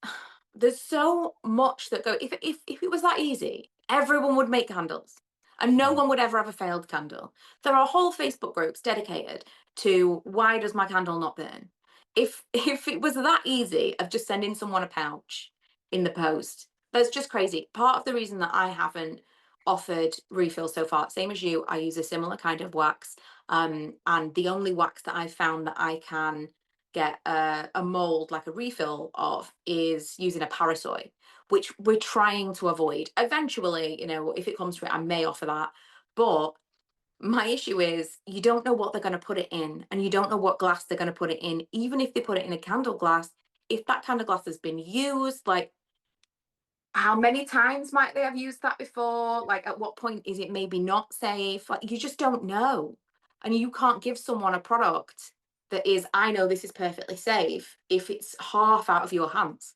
there's so much that go if it was that easy, everyone would make candles. And no Mm. one would ever have a failed candle. There are whole Facebook groups dedicated to why does my candle not burn? If it was that easy of just sending someone a pouch in the post, that's just crazy. Part of the reason that I haven't offered refill so far, same as you, I use a similar kind of wax. And the only wax that I've found that I can get a mold like a refill of is using a parasoy, which we're trying to avoid. Eventually, if it comes to it, I may offer that. But my issue is you don't know what they're going to put it in, and you don't know what glass they're going to put it in. Even if they put it in a candle glass, if that candle glass has been used, like how many times might they have used that before? Like, at what point is it maybe not safe? Like, you just don't know. And you can't give someone a product that is, I know this is perfectly safe, if it's half out of your hands.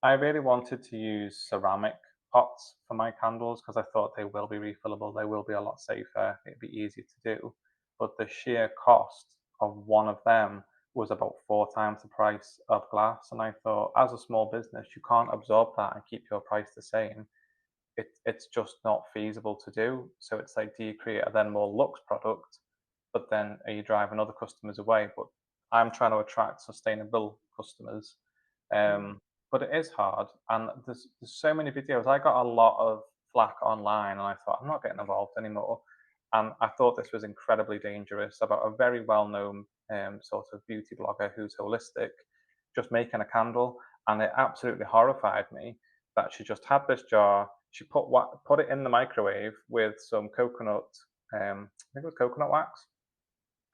I really wanted to use ceramic pots for my candles because I thought they will be refillable. They will be a lot safer. It'd be easy to do. But the sheer cost of one of them was about 4 times the price of glass. And I thought, as a small business, you can't absorb that and keep your price the same. It's just not feasible to do. So it's like, do you create a then more luxe product, but then are you driving other customers away? But I'm trying to attract sustainable customers. But it is hard, and there's so many videos. I got a lot of flack online, and I thought I'm not getting involved anymore. And I thought this was incredibly dangerous about a very well-known sort of beauty blogger who's holistic, just making a candle, and it absolutely horrified me that she just had this jar. She put it in the microwave with some coconut, I think it was coconut wax,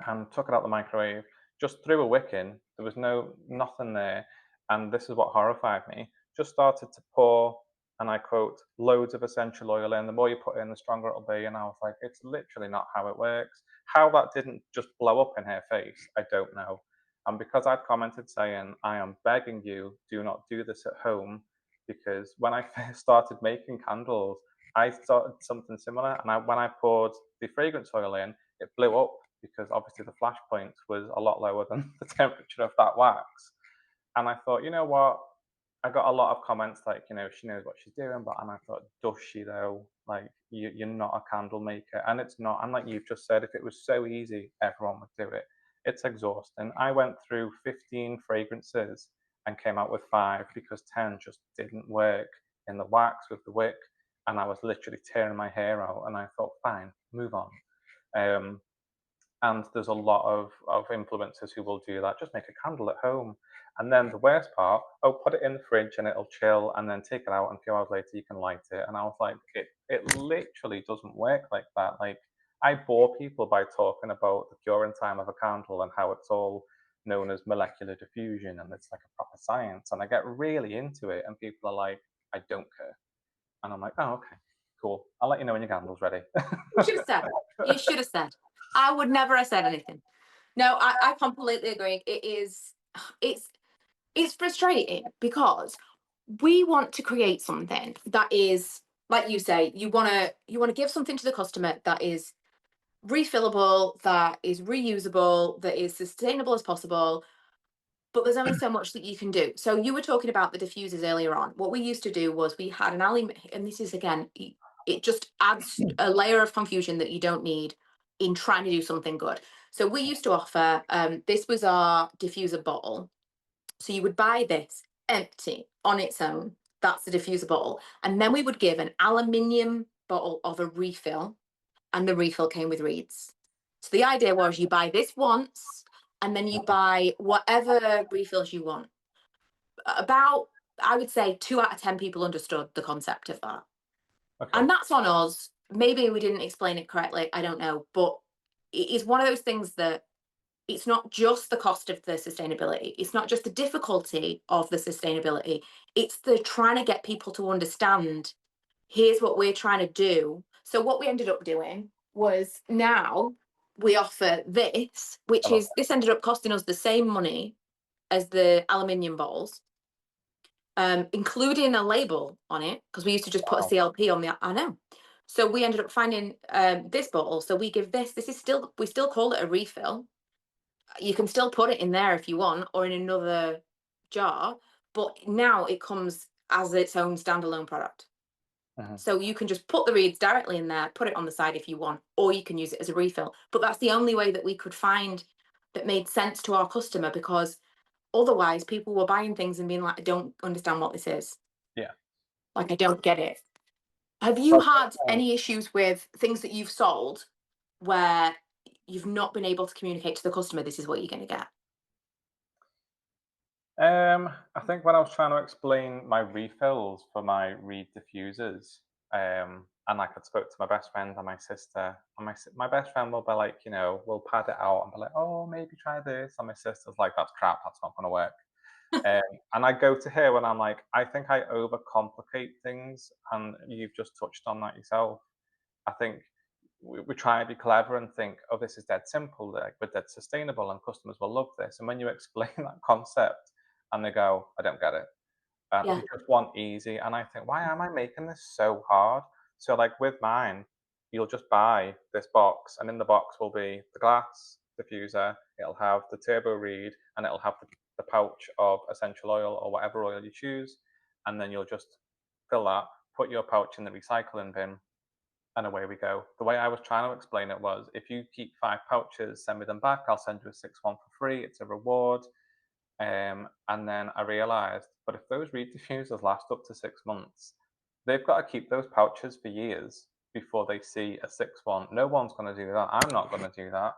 and took it out the microwave, just threw a wick in. There was nothing there. And this is what horrified me. Just started to pour, and I quote, loads of essential oil in. The more you put in, the stronger it'll be. And I was like, it's literally not how it works. How that didn't just blow up in her face, I don't know. And because I'd commented saying, I am begging you, do not do this at home, because when I first started making candles, I started something similar. And when I poured the fragrance oil in, it blew up because obviously the flash point was a lot lower than the temperature of that wax. And I thought, you know what? I got a lot of comments like, she knows what she's doing, and I thought, does she though? Like, you're not a candle maker, and it's not. And like you've just said, if it was so easy, everyone would do it. It's exhausting. I went through 15 fragrances and came out with 5 because 10 just didn't work in the wax with the wick, and I was literally tearing my hair out. And I thought, fine, move on. And there's a lot of influencers who will do that. Just make a candle at home. And then the worst part, put it in the fridge and it'll chill, and then take it out, and a few hours later you can light it. And I was like, it literally doesn't work like that. Like, I bore people by talking about the curing time of a candle and how it's all known as molecular diffusion, and it's like a proper science. And I get really into it, and people are like, I don't care. And I'm like, oh, okay, cool. I'll let you know when your candle's ready. You should have said. You should have said. I would never have said anything. No, I completely agree. It's frustrating because we want to create something that is, like you say, you want to give something to the customer that is refillable, that is reusable, that is sustainable as possible. But there's only so much that you can do. So you were talking about the diffusers earlier on. What we used to do was we had an alley, and this is again, it just adds a layer of confusion that you don't need in trying to do something good. So we used to offer, this was our diffuser bottle. So you would buy this empty on its own. That's the diffuser bottle. And then we would give an aluminium bottle of a refill, and the refill came with reeds. So the idea was you buy this once, and then you buy whatever refills you want. About, I would say 2 out of 10 people understood the concept of that. Okay. And that's on us. Maybe we didn't explain it correctly. I don't know. But it is one of those things that it's not just the cost of the sustainability. It's not just the difficulty of the sustainability. It's the trying to get people to understand, here's what we're trying to do. So what we ended up doing was, now we offer this, which is, this ended up costing us the same money as the aluminium bottles, including a label on it, because we used to just put a CLP on the, I know. So we ended up finding this bottle. So we give this is still, we still call it a refill. You can still put it in there if you want, or in another jar, but now it comes as its own standalone product. So you can just put the reeds directly in there, put it on the side if you want, or you can use it as a refill. But that's the only way that we could find that made sense to our customer, because otherwise people were buying things and being like, I don't understand what this is. Yeah. Like, I don't get it. Have you had any issues with things that you've sold where you've not been able to communicate to the customer, this is what you're going to get? I think when I was trying to explain my refills for my reed diffusers, and like I spoke to my best friend and my sister, and my best friend will be like, we'll pad it out and be like, oh, maybe try this, and my sister's like, that's crap, that's not going to work. And I go to her when I'm like, I think I overcomplicate things, and you've just touched on that yourself. I think we try to be clever and think, oh, this is dead simple, like, but dead sustainable, and customers will love this. And when you explain that concept, and they go, I don't get it. Yeah. We just want easy. And I think, why am I making this so hard? So like with mine, you'll just buy this box, and in the box will be the glass, diffuser, it'll have the turbo reed, and it'll have the pouch of essential oil or whatever oil you choose. And then you'll just fill that, put your pouch in the recycling bin, and away we go. The way I was trying to explain it was, if you keep 5 pouches, send me them back, I'll send you a 6th one for free. It's a reward. And then I realized, but if those reed diffusers last up to 6 months, they've got to keep those pouches for years before they see a 6th one. No one's going to do that. I'm not going to do that.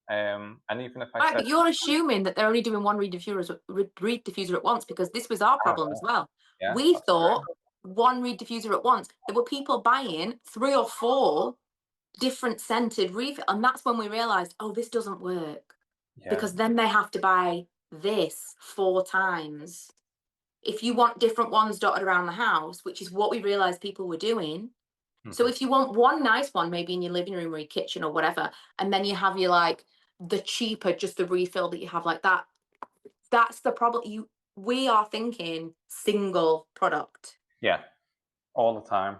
And even if I Right, said, but you're assuming that they're only doing one reed diffuser at once, because this was our problem as well. yeah, We that's thought true. one reed diffuser at once. There were people buying 3 or 4 different scented refill, and that's when we realized, oh, this doesn't work, Yeah, because then they have to buy this 4 times. If you want different ones dotted around the house, which is what we realized people were doing. So if you want one nice one, maybe in your living room or your kitchen or whatever, and then you have your like the cheaper, just the refill that you have like that, that's the problem. We are thinking single product. yeah, all the time.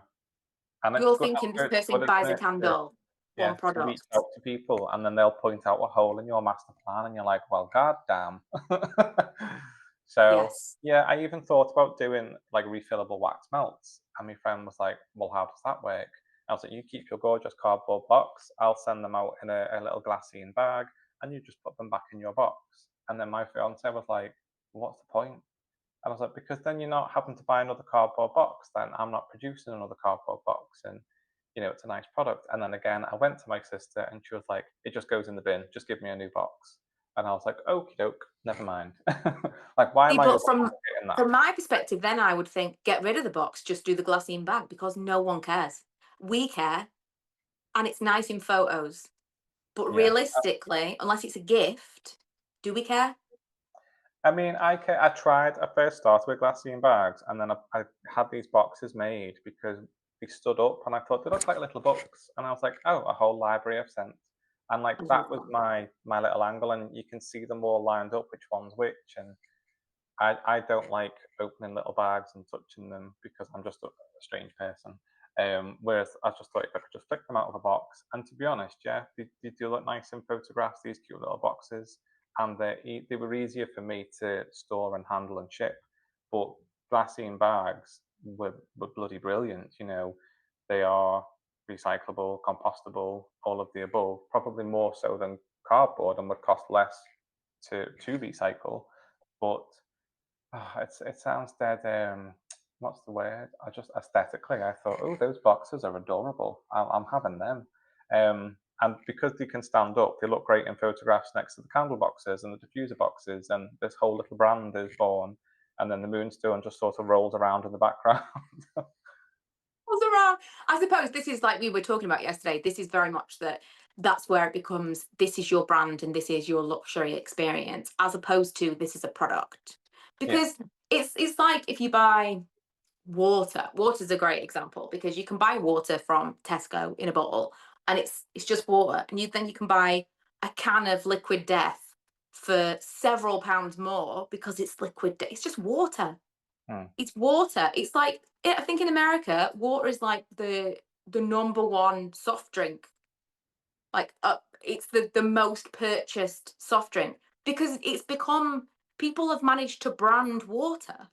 And it's You're good, thinking this it's person good, buys isn't a it, to, candle, yeah, one to reach product. out to people, and then they'll point out a hole in your master plan, and you're like, well, god damn. So Yes. yeah, I even thought about doing like refillable wax melts, and my friend was like, well, how does that work? I was like, you keep your gorgeous cardboard box, I'll send them out in a little glassine bag, and you just put them back in your box. And then my fiance was like, what's the point? And I was like, because then you're not having to buy another cardboard box. Then I'm not producing another cardboard box, and it's a nice product. And then again, I went to my sister, and she was like, it just goes in the bin. Just give me a new box. And I was like, okie doke, never mind. Like, why See, am I but getting that? from my perspective, then I would think get rid of the box, just do the glassine bag, because no one cares. We care, and it's nice in photos. But Yeah. realistically, unless it's a gift, do we care? I mean, I tried. I first started with glassine bags, and then I had these boxes made because they stood up, and I thought they looked like little books, and I was like, oh, a whole library of scents, and like I that love was them. my little angle, and you can see them all lined up, which one's which, and I don't like opening little bags and touching them because I'm just a strange person. Whereas I just thought if I could just flick them out of a box, and to be honest, yeah, they do look nice in photographs. These cute little boxes, and they were easier for me to store and handle and ship. But glassine bags were bloody brilliant. They are recyclable, compostable, all of the above. Probably more so than cardboard, and would cost less to recycle. But it sounds dead. What's the word? I just aesthetically, I thought, oh, those boxes are adorable. I'm having them. And because they can stand up, they look great in photographs next to the candle boxes and the diffuser boxes, and this whole little brand is born. And then the Moonstone just sort of rolls around in the background. Around. I suppose this is like we were talking about yesterday. This is very much that's where it becomes this is your brand and this is your luxury experience, as opposed to this is a product. Yeah, Because it's like if you buy water. Water's a great example, because you can buy water from Tesco in a bottle, and it's just water. And then you can buy a can of liquid death for several pounds more because it's liquid death. It's just water. mm, It's water. It's like I think in America, water is like the number one soft drink. Like it's the most purchased soft drink, because it's become, people have managed to brand water.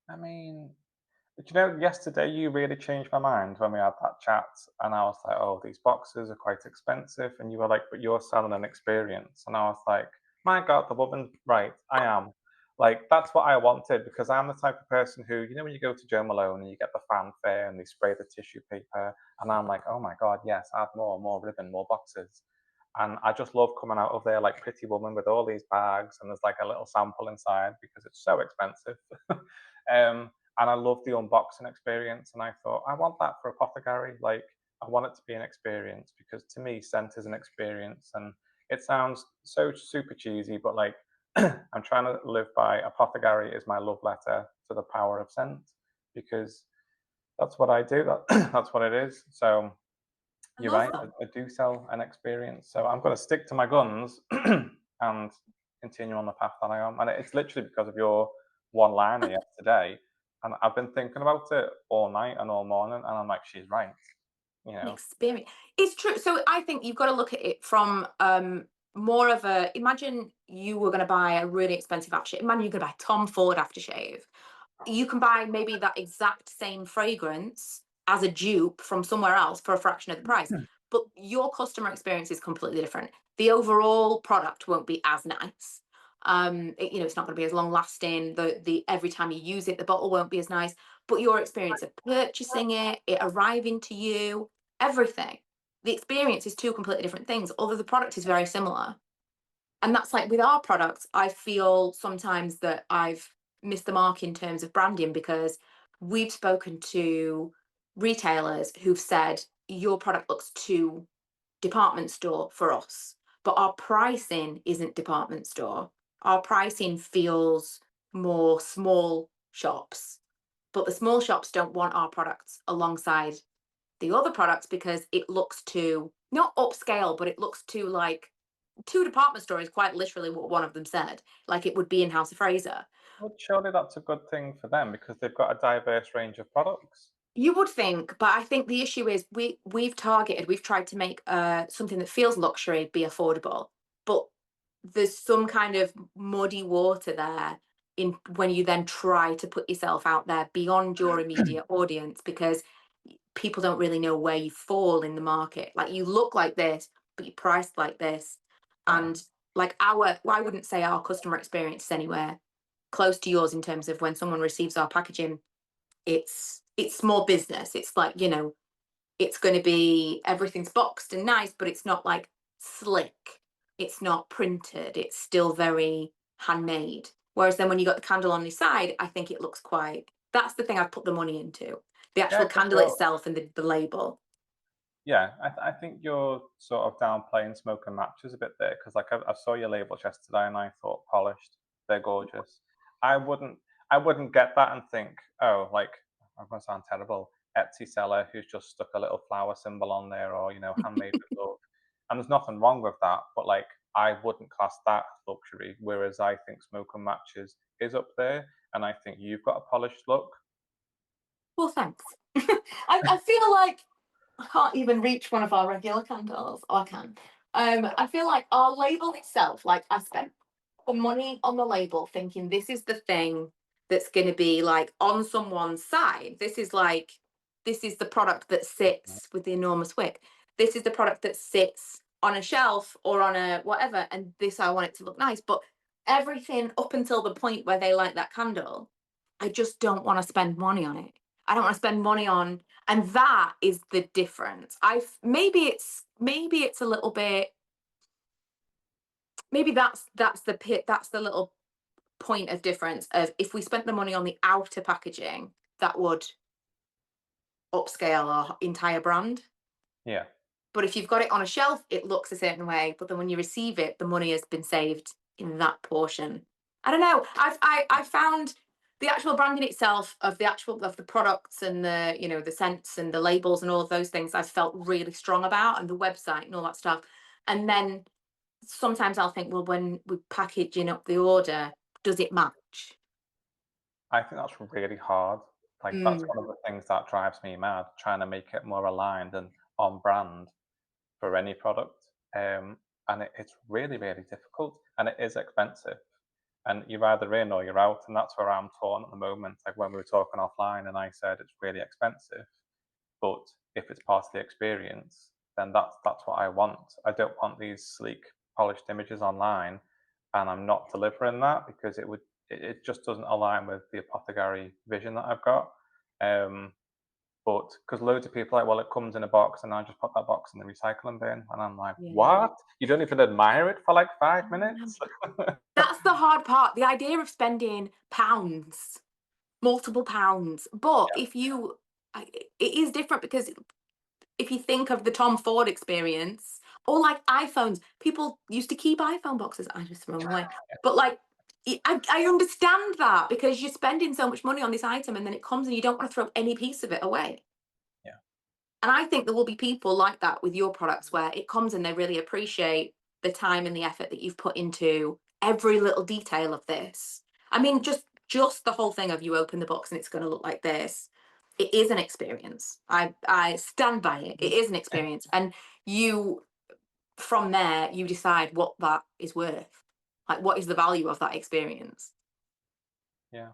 I mean, yesterday you really changed my mind when we had that chat, and I was like, "Oh, these boxes are quite expensive," and you were like, "But you're selling an experience," and I was like, "My God, the woman's right. I am." Like that's what I wanted, because I'm the type of person who, when you go to Joe Malone and you get the fanfare and they spray the tissue paper, and I'm like, "Oh my God, yes, add more ribbon, more boxes." And I just love coming out of there like Pretty Woman with all these bags, and there's like a little sample inside because it's so expensive. And I love the unboxing experience. And I thought, I want that for Apothecary. Like, I want it to be an experience, because to me, scent is an experience. And it sounds so super cheesy, but like, I'm trying to live by Apothecary is my love letter to the power of scent, because that's what I do. That's what it is. So I you're love right. them. I do sell an experience. So I'm going to stick to my guns and continue on the path that I am. And it's literally because of your one liner yesterday. And I've been thinking about it all night and all morning. And I'm like, she's right. you An know. experience. It's true. So I think you've got to look at it from more of a, imagine you were going to buy a really expensive aftershave. Imagine you're going to buy Tom Ford aftershave. You can buy maybe that exact same fragrance as a dupe from somewhere else for a fraction of the price. But your customer experience is completely different. The overall product won't be as nice. It's not going to be as long lasting. The every time you use it, the bottle won't be as nice. But your experience of purchasing it arriving to you, everything. The experience is two completely different things, although the product is very similar. And that's like with our products, I feel sometimes that I've missed the mark in terms of branding because we've spoken to retailers who've said your product looks too department store for us, but our pricing isn't department store. Our pricing feels more small shops, but the small shops don't want our products alongside the other products because it looks too not upscale, but it looks too like two department stores, quite literally what one of them said, like it would be in House of Fraser. Well, surely that's a good thing for them because they've got a diverse range of products. You would think, but I think the issue is we've tried to make something that feels luxury be affordable, but there's some kind of muddy water there in when you then try to put yourself out there beyond your immediate audience because people don't really know where you fall in the market. Like you look like this, but you're priced like this. Yeah. And like well, I wouldn't say our customer experience is anywhere close to yours in terms of when someone receives our packaging, it's small business. It's like, it's going to be everything's boxed and nice, but it's not like slick. It's not printed. It's still very handmade. Whereas then when you got the candle on the side, I think it looks quite, that's the thing I've put the money into. The Yeah, actual because candle itself and the label. yeah, I think you're sort of downplaying smoke and matches a bit there because, like, I saw your labels yesterday and I thought polished, they're gorgeous. I wouldn't, I wouldn't get that and think, oh, like, I'm going to sound terrible, Etsy seller who's just stuck a little flower symbol on there, or handmade with love. And there's nothing wrong with that, but like, I wouldn't class that as luxury. Whereas I think smoke and matches is up there, and I think you've got a polished look. Well, thanks. I feel like I can't even reach one of our regular candles. Oh, I can. I feel like our label itself, like I spent the money on the label thinking this is the thing that's going to be like on someone's side. This is the product that sits with the enormous wick. This is the product that sits on a shelf or on a whatever, and this I want it to look nice. But everything up until the point where they light that candle, I just don't want to spend money on it. I don't want to spend money on, and that is the difference. Maybe it's a little bit, maybe that's the pit, that's the little point of difference of if we spent the money on the outer packaging, that would upscale our entire brand. Yeah. But if you've got it on a shelf, it looks a certain way. But then when you receive it, the money has been saved in that portion. I don't know. I found the actual branding itself of the products and the scents and the labels and all of those things I've felt really strong about, and the website and all that stuff. And then sometimes I'll think, well, when we're packaging up the order, does it match? I think that's really hard. Like that's Mm. one of the things that drives me mad, trying to make it more aligned and on brand for any product. And it's really, really difficult and it is expensive. And you're either in or you're out. And that's where I'm torn at the moment. Like when we were talking offline and I said it's really expensive, but if it's part of the experience, then that's what I want. I don't want these sleek, polished images online, and I'm not delivering that because it just doesn't align with the apothecary vision that I've got. But because loads of people are like, well, it comes in a box, and I just put that box in the recycling bin, and I'm like, Yeah. what? You don't even admire it for like 5 minutes? That's the hard part. The idea of spending pounds, multiple pounds. But it is different because if you think of the Tom Ford experience, or like iPhones, people used to keep iPhone boxes. I just throw them away. But like, I understand that because you're spending so much money on this item and then it comes and you don't want to throw any piece of it away. Yeah. And I think there will be people like that with your products where it comes and they really appreciate the time and the effort that you've put into every little detail of this. I mean, just the whole thing of you open the box and it's going to look like this. it is an experience. I stand by it. It is an experience. And you, from there, you decide what that is worth. Like, what is the value of that experience? Yeah.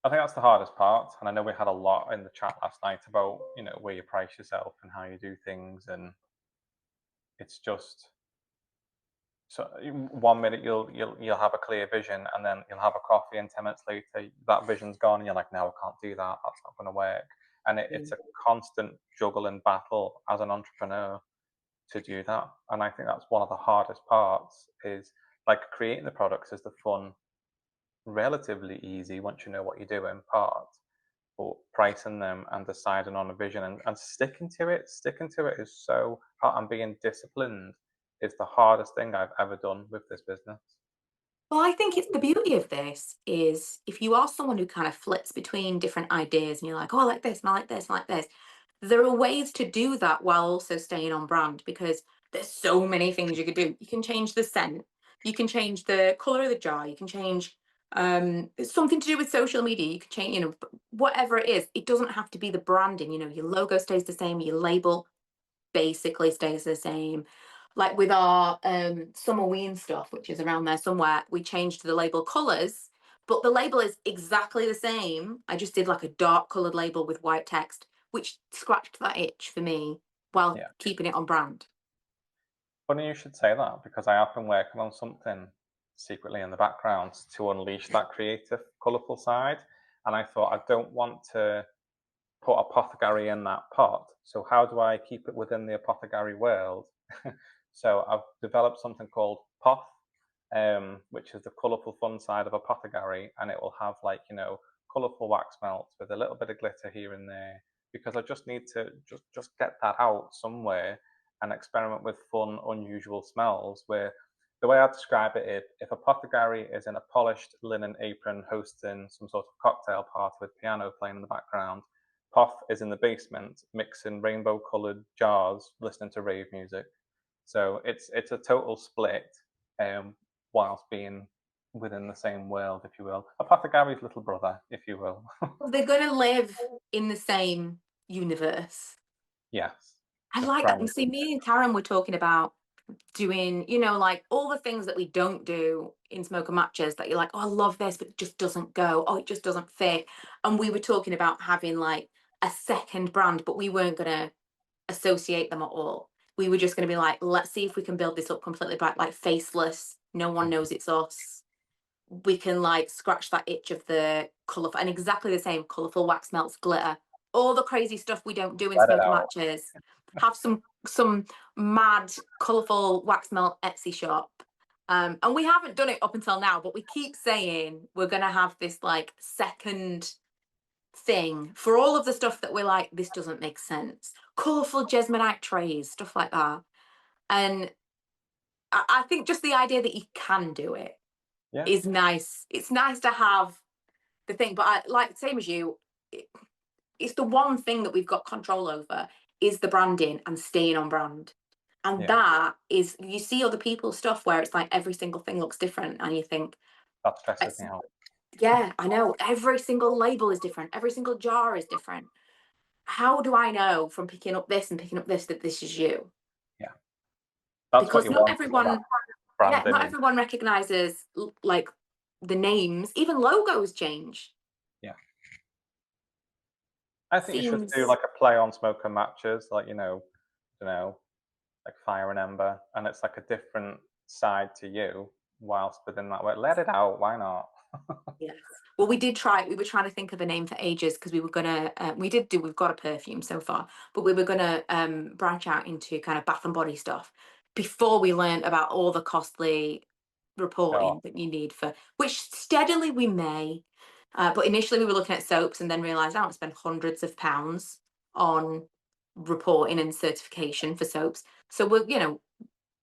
I think that's the hardest part. And I know we had a lot in the chat last night about, where you price yourself and how you do things. And it's just, so 1 minute you'll have a clear vision, and then you'll have a coffee, and 10 minutes later that vision's gone, and you're like, no, I can't do that. That's not going to work. And it's a constant juggle and battle as an entrepreneur to do that. And I think that's one of the hardest parts. Is like creating the products is the fun, relatively easy once you know what you're doing part, but pricing them and deciding on a vision and sticking to it is so hard, and being disciplined is the hardest thing I've ever done with this business. Well, I think it's the beauty of this is if you are someone who kind of flips between different ideas and you're like, oh, I like this, and I like this, and I like this. There are ways to do that while also staying on brand, because there's so many things you could do. You can change the scent, you can change the color of the jar, you can change something to do with social media, you can change, whatever it is. It doesn't have to be the branding. Your logo stays the same, your label basically stays the same. Like with our Summerween stuff, which is around there somewhere, we changed the label colors, but the label is exactly the same. I just did like a dark colored label with white text, which scratched that itch for me while Yeah. keeping it on brand. Funny you should say that, because I have been working on something secretly in the background to unleash that creative, colourful side. And I thought, I don't want to put apothecary in that pot. So how do I keep it within the apothecary world? So I've developed something called Poth, which is the colourful fun side of apothecary, and it will have colourful wax melts with a little bit of glitter here and there, because I just need to just get that out somewhere and experiment with fun, unusual smells. Where the way I describe it is, if apothecary is in a polished linen apron hosting some sort of cocktail party with piano playing in the background, Poth is in the basement mixing rainbow coloured jars, listening to rave music. So it's a total split, whilst being within the same world, if you will. Apothecary's little brother, if you will. They're going to live in the same universe. Yes. I Just like that. trying. And see, me and Karen were talking about doing, like all the things that we don't do in smoke and matches that you're like, oh, I love this, but it just doesn't go. Oh, it just doesn't fit. And we were talking about having like a second brand, but we weren't going to associate them at all. We were just going to be like, let's see if we can build this up completely back, like faceless. No one knows it's us. We can like scratch that itch of the colourful, and exactly the same colourful wax melts, glitter, all the crazy stuff we don't do in Let it smoke and out. matches. Have some mad colourful wax melt Etsy shop. And we haven't done it up until now, but we keep saying we're going to have this like second thing for all of the stuff that we're like, this doesn't make sense. Colourful Jesmonite trays, stuff like that. And I think just the idea that you can do it Yeah. is nice. It's nice to have the thing, but I like same as you. It's the one thing that we've got control over is the branding and staying on brand. And Yeah. that is, you see other people's stuff where it's like every single thing looks different, and you think, That stresses me out. yeah, I know. Every single label is different. Every single jar is different. How do I know from picking up this and picking up this that this is you? Yeah. That's what Because you not want. everyone, yeah, Branding. not everyone recognizes like the names. Even logos change. Yeah. I think you should do Seems like a play on smoke and matches, like, like Fire and Ember, and it's like a different side to you whilst within that way. Let it out. Why not? yes. Well, we were trying to think of a name for ages because we were gonna we've got a perfume so far, but we were gonna branch out into kind of bath and body stuff before we learned about all the costly Sure. reporting that you need for which steadily we may. But initially we were looking at soaps and then realized I don't spend hundreds of pounds on reporting and certification for soaps. So we're,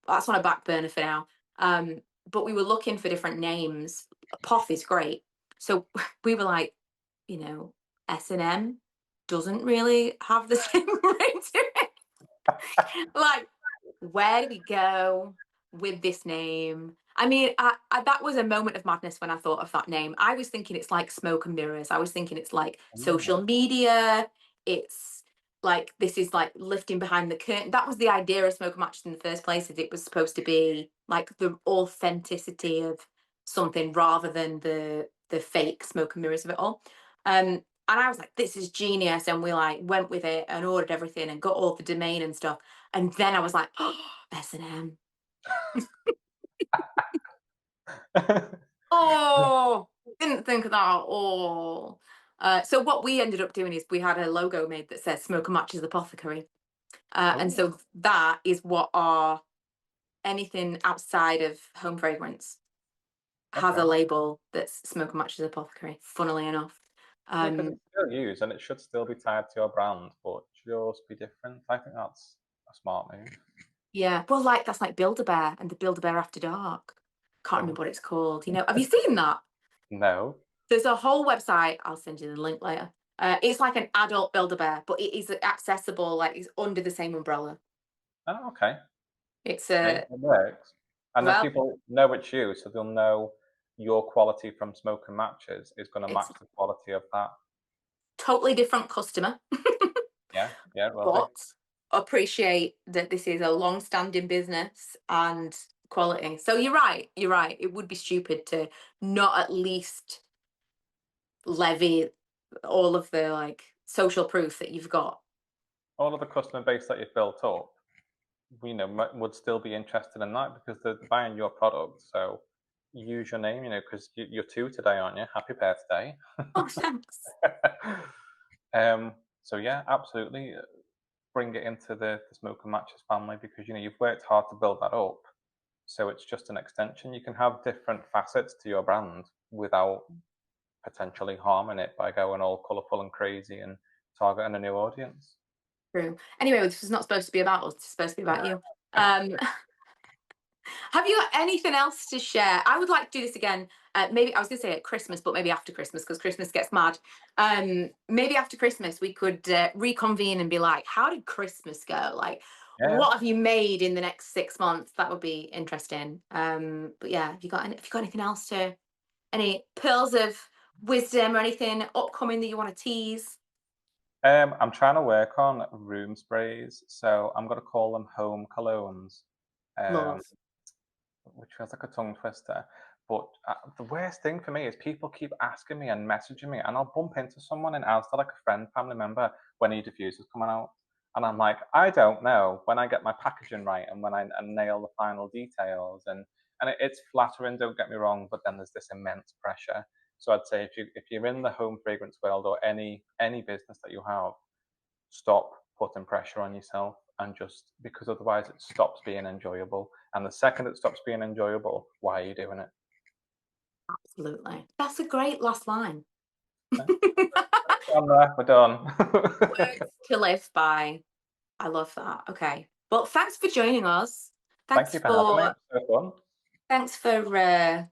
that's on a back burner for now. But we were looking for different names. Poth is great. So we were like, S&M doesn't really have the same ring to it. Like, where do we go with this name? I mean, that was a moment of madness when I thought of that name. I was thinking it's like smoke and mirrors. I was thinking it's like Oh, social media. It's like this is like lifting behind the curtain. That was the idea of smoke and matches in the first place. Is it was supposed to be like the authenticity of something rather than the fake smoke and mirrors of it all. And I was like, this is genius. And we like went with it and ordered everything and got all the domain and stuff. And then I was like, oh, S&M. Oh, didn't think of that at all. So what we ended up doing is we had a logo made that says "Smoke and Matches Apothecary," and Oh, so that is what our anything outside of home fragrance has a okay. label that's "Smoke and Matches Apothecary." Funnily enough, Yeah, because um, it's still used and it should still be tied to your brand, but just be different. I think that's a smart move. yeah. Well, like that's like Build-A-Bear and the Build-A-Bear After Dark. Can't Oh, remember what it's called. Have you seen that? no. There's a whole website. I'll send you the link later. It's like an adult Build-A-Bear, but it is accessible. Like it's under the same umbrella. Oh, okay. It's Okay, a it works. And then well, people know it's you, so they'll know your quality from smoke and matches is going to it's match the quality of that. totally different customer, Yeah, yeah, it will be. but appreciate that this is a long-standing business and quality. So you're right. You're right. It would be stupid to not at least levy all of the like social proof that you've got. All of the customer base that you've built up, would still be interested in that because they're buying your product. So use your name, because you're two today, aren't you? Happy birthday. Oh, thanks. So yeah, absolutely. Bring it into the smoke and matches family because you've worked hard to build that up. So it's just an extension. You can have different facets to your brand without potentially harming it by going all colourful and crazy and targeting a new audience. True. Anyway, this is not supposed to be about us. It's supposed to be about you. Um, Have you got anything else to share? I would like to do this again. Maybe I was going to say at Christmas, but maybe after Christmas because Christmas gets mad. Maybe after Christmas we could reconvene and be like, "How did Christmas go? Like, Yeah. what have you made in the next 6 months?" That would be interesting. But yeah, have you got anything else to any pearls of wisdom or anything upcoming that you want to tease? I'm trying to work on room sprays, so I'm gonna call them home colognes. Um, Love. which feels like a tongue twister. But the worst thing for me is people keep asking me and messaging me, and I'll bump into someone in Asda, like a friend, family member, when e-diffuser's coming out. And I'm like, I don't know when I get my packaging right and when I nail the final details. And it's flattering, don't get me wrong, but then there's this immense pressure. So I'd say if you're in the home fragrance world or any business that you have, stop putting pressure on yourself and just because otherwise it stops being enjoyable. And the second it stops being enjoyable, why are you doing it? Absolutely. That's a great last line. Yeah. Done there, we're done. Words to live by. I love that. Okay. Well, thanks for joining us. Thank Thanks you for having me. for It was so fun. thanks for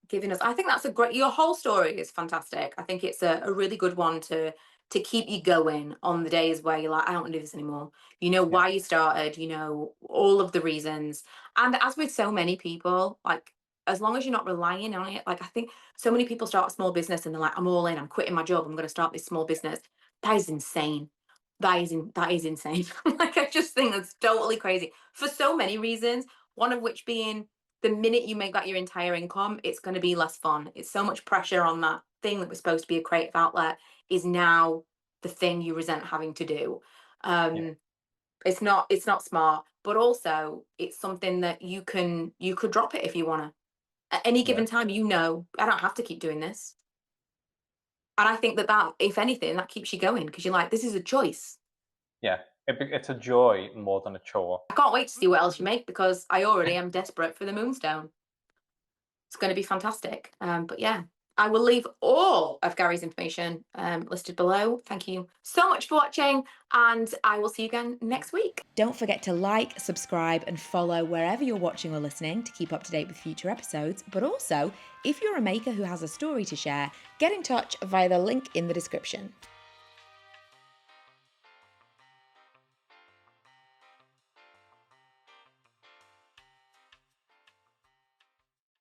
giving us. I think that's a great. Your whole story is fantastic. I think it's a really good one to keep you going on the days where you're like, I don't want to do this anymore. You know Yeah, why you started. You know all of the reasons. And as with so many people, like as long as you're not relying on it, like I think so many people start a small business and they're like, I'm all in. I'm quitting my job. I'm going to start this small business. That is insane. That is insane. Like I just think that's totally crazy for so many reasons. One of which being the minute you make that your entire income, it's going to be less fun. It's so much pressure on that thing that was supposed to be a creative outlet is now the thing you resent having to do. yeah, Um, it's not smart, but also it's something that you could drop it if you want to. At any yeah, given time, I don't have to keep doing this. And I think that if anything, that keeps you going because you're like, this is a choice. yeah. It's a joy more than a chore. I can't wait to see what else you make because I already am desperate for the Moonstone. It's going to be fantastic. But yeah, I will leave all of Gary's information listed below. Thank you so much for watching, and I will see you again next week. Don't forget to like, subscribe, and follow wherever you're watching or listening to keep up to date with future episodes. But also, if you're a maker who has a story to share, get in touch via the link in the description.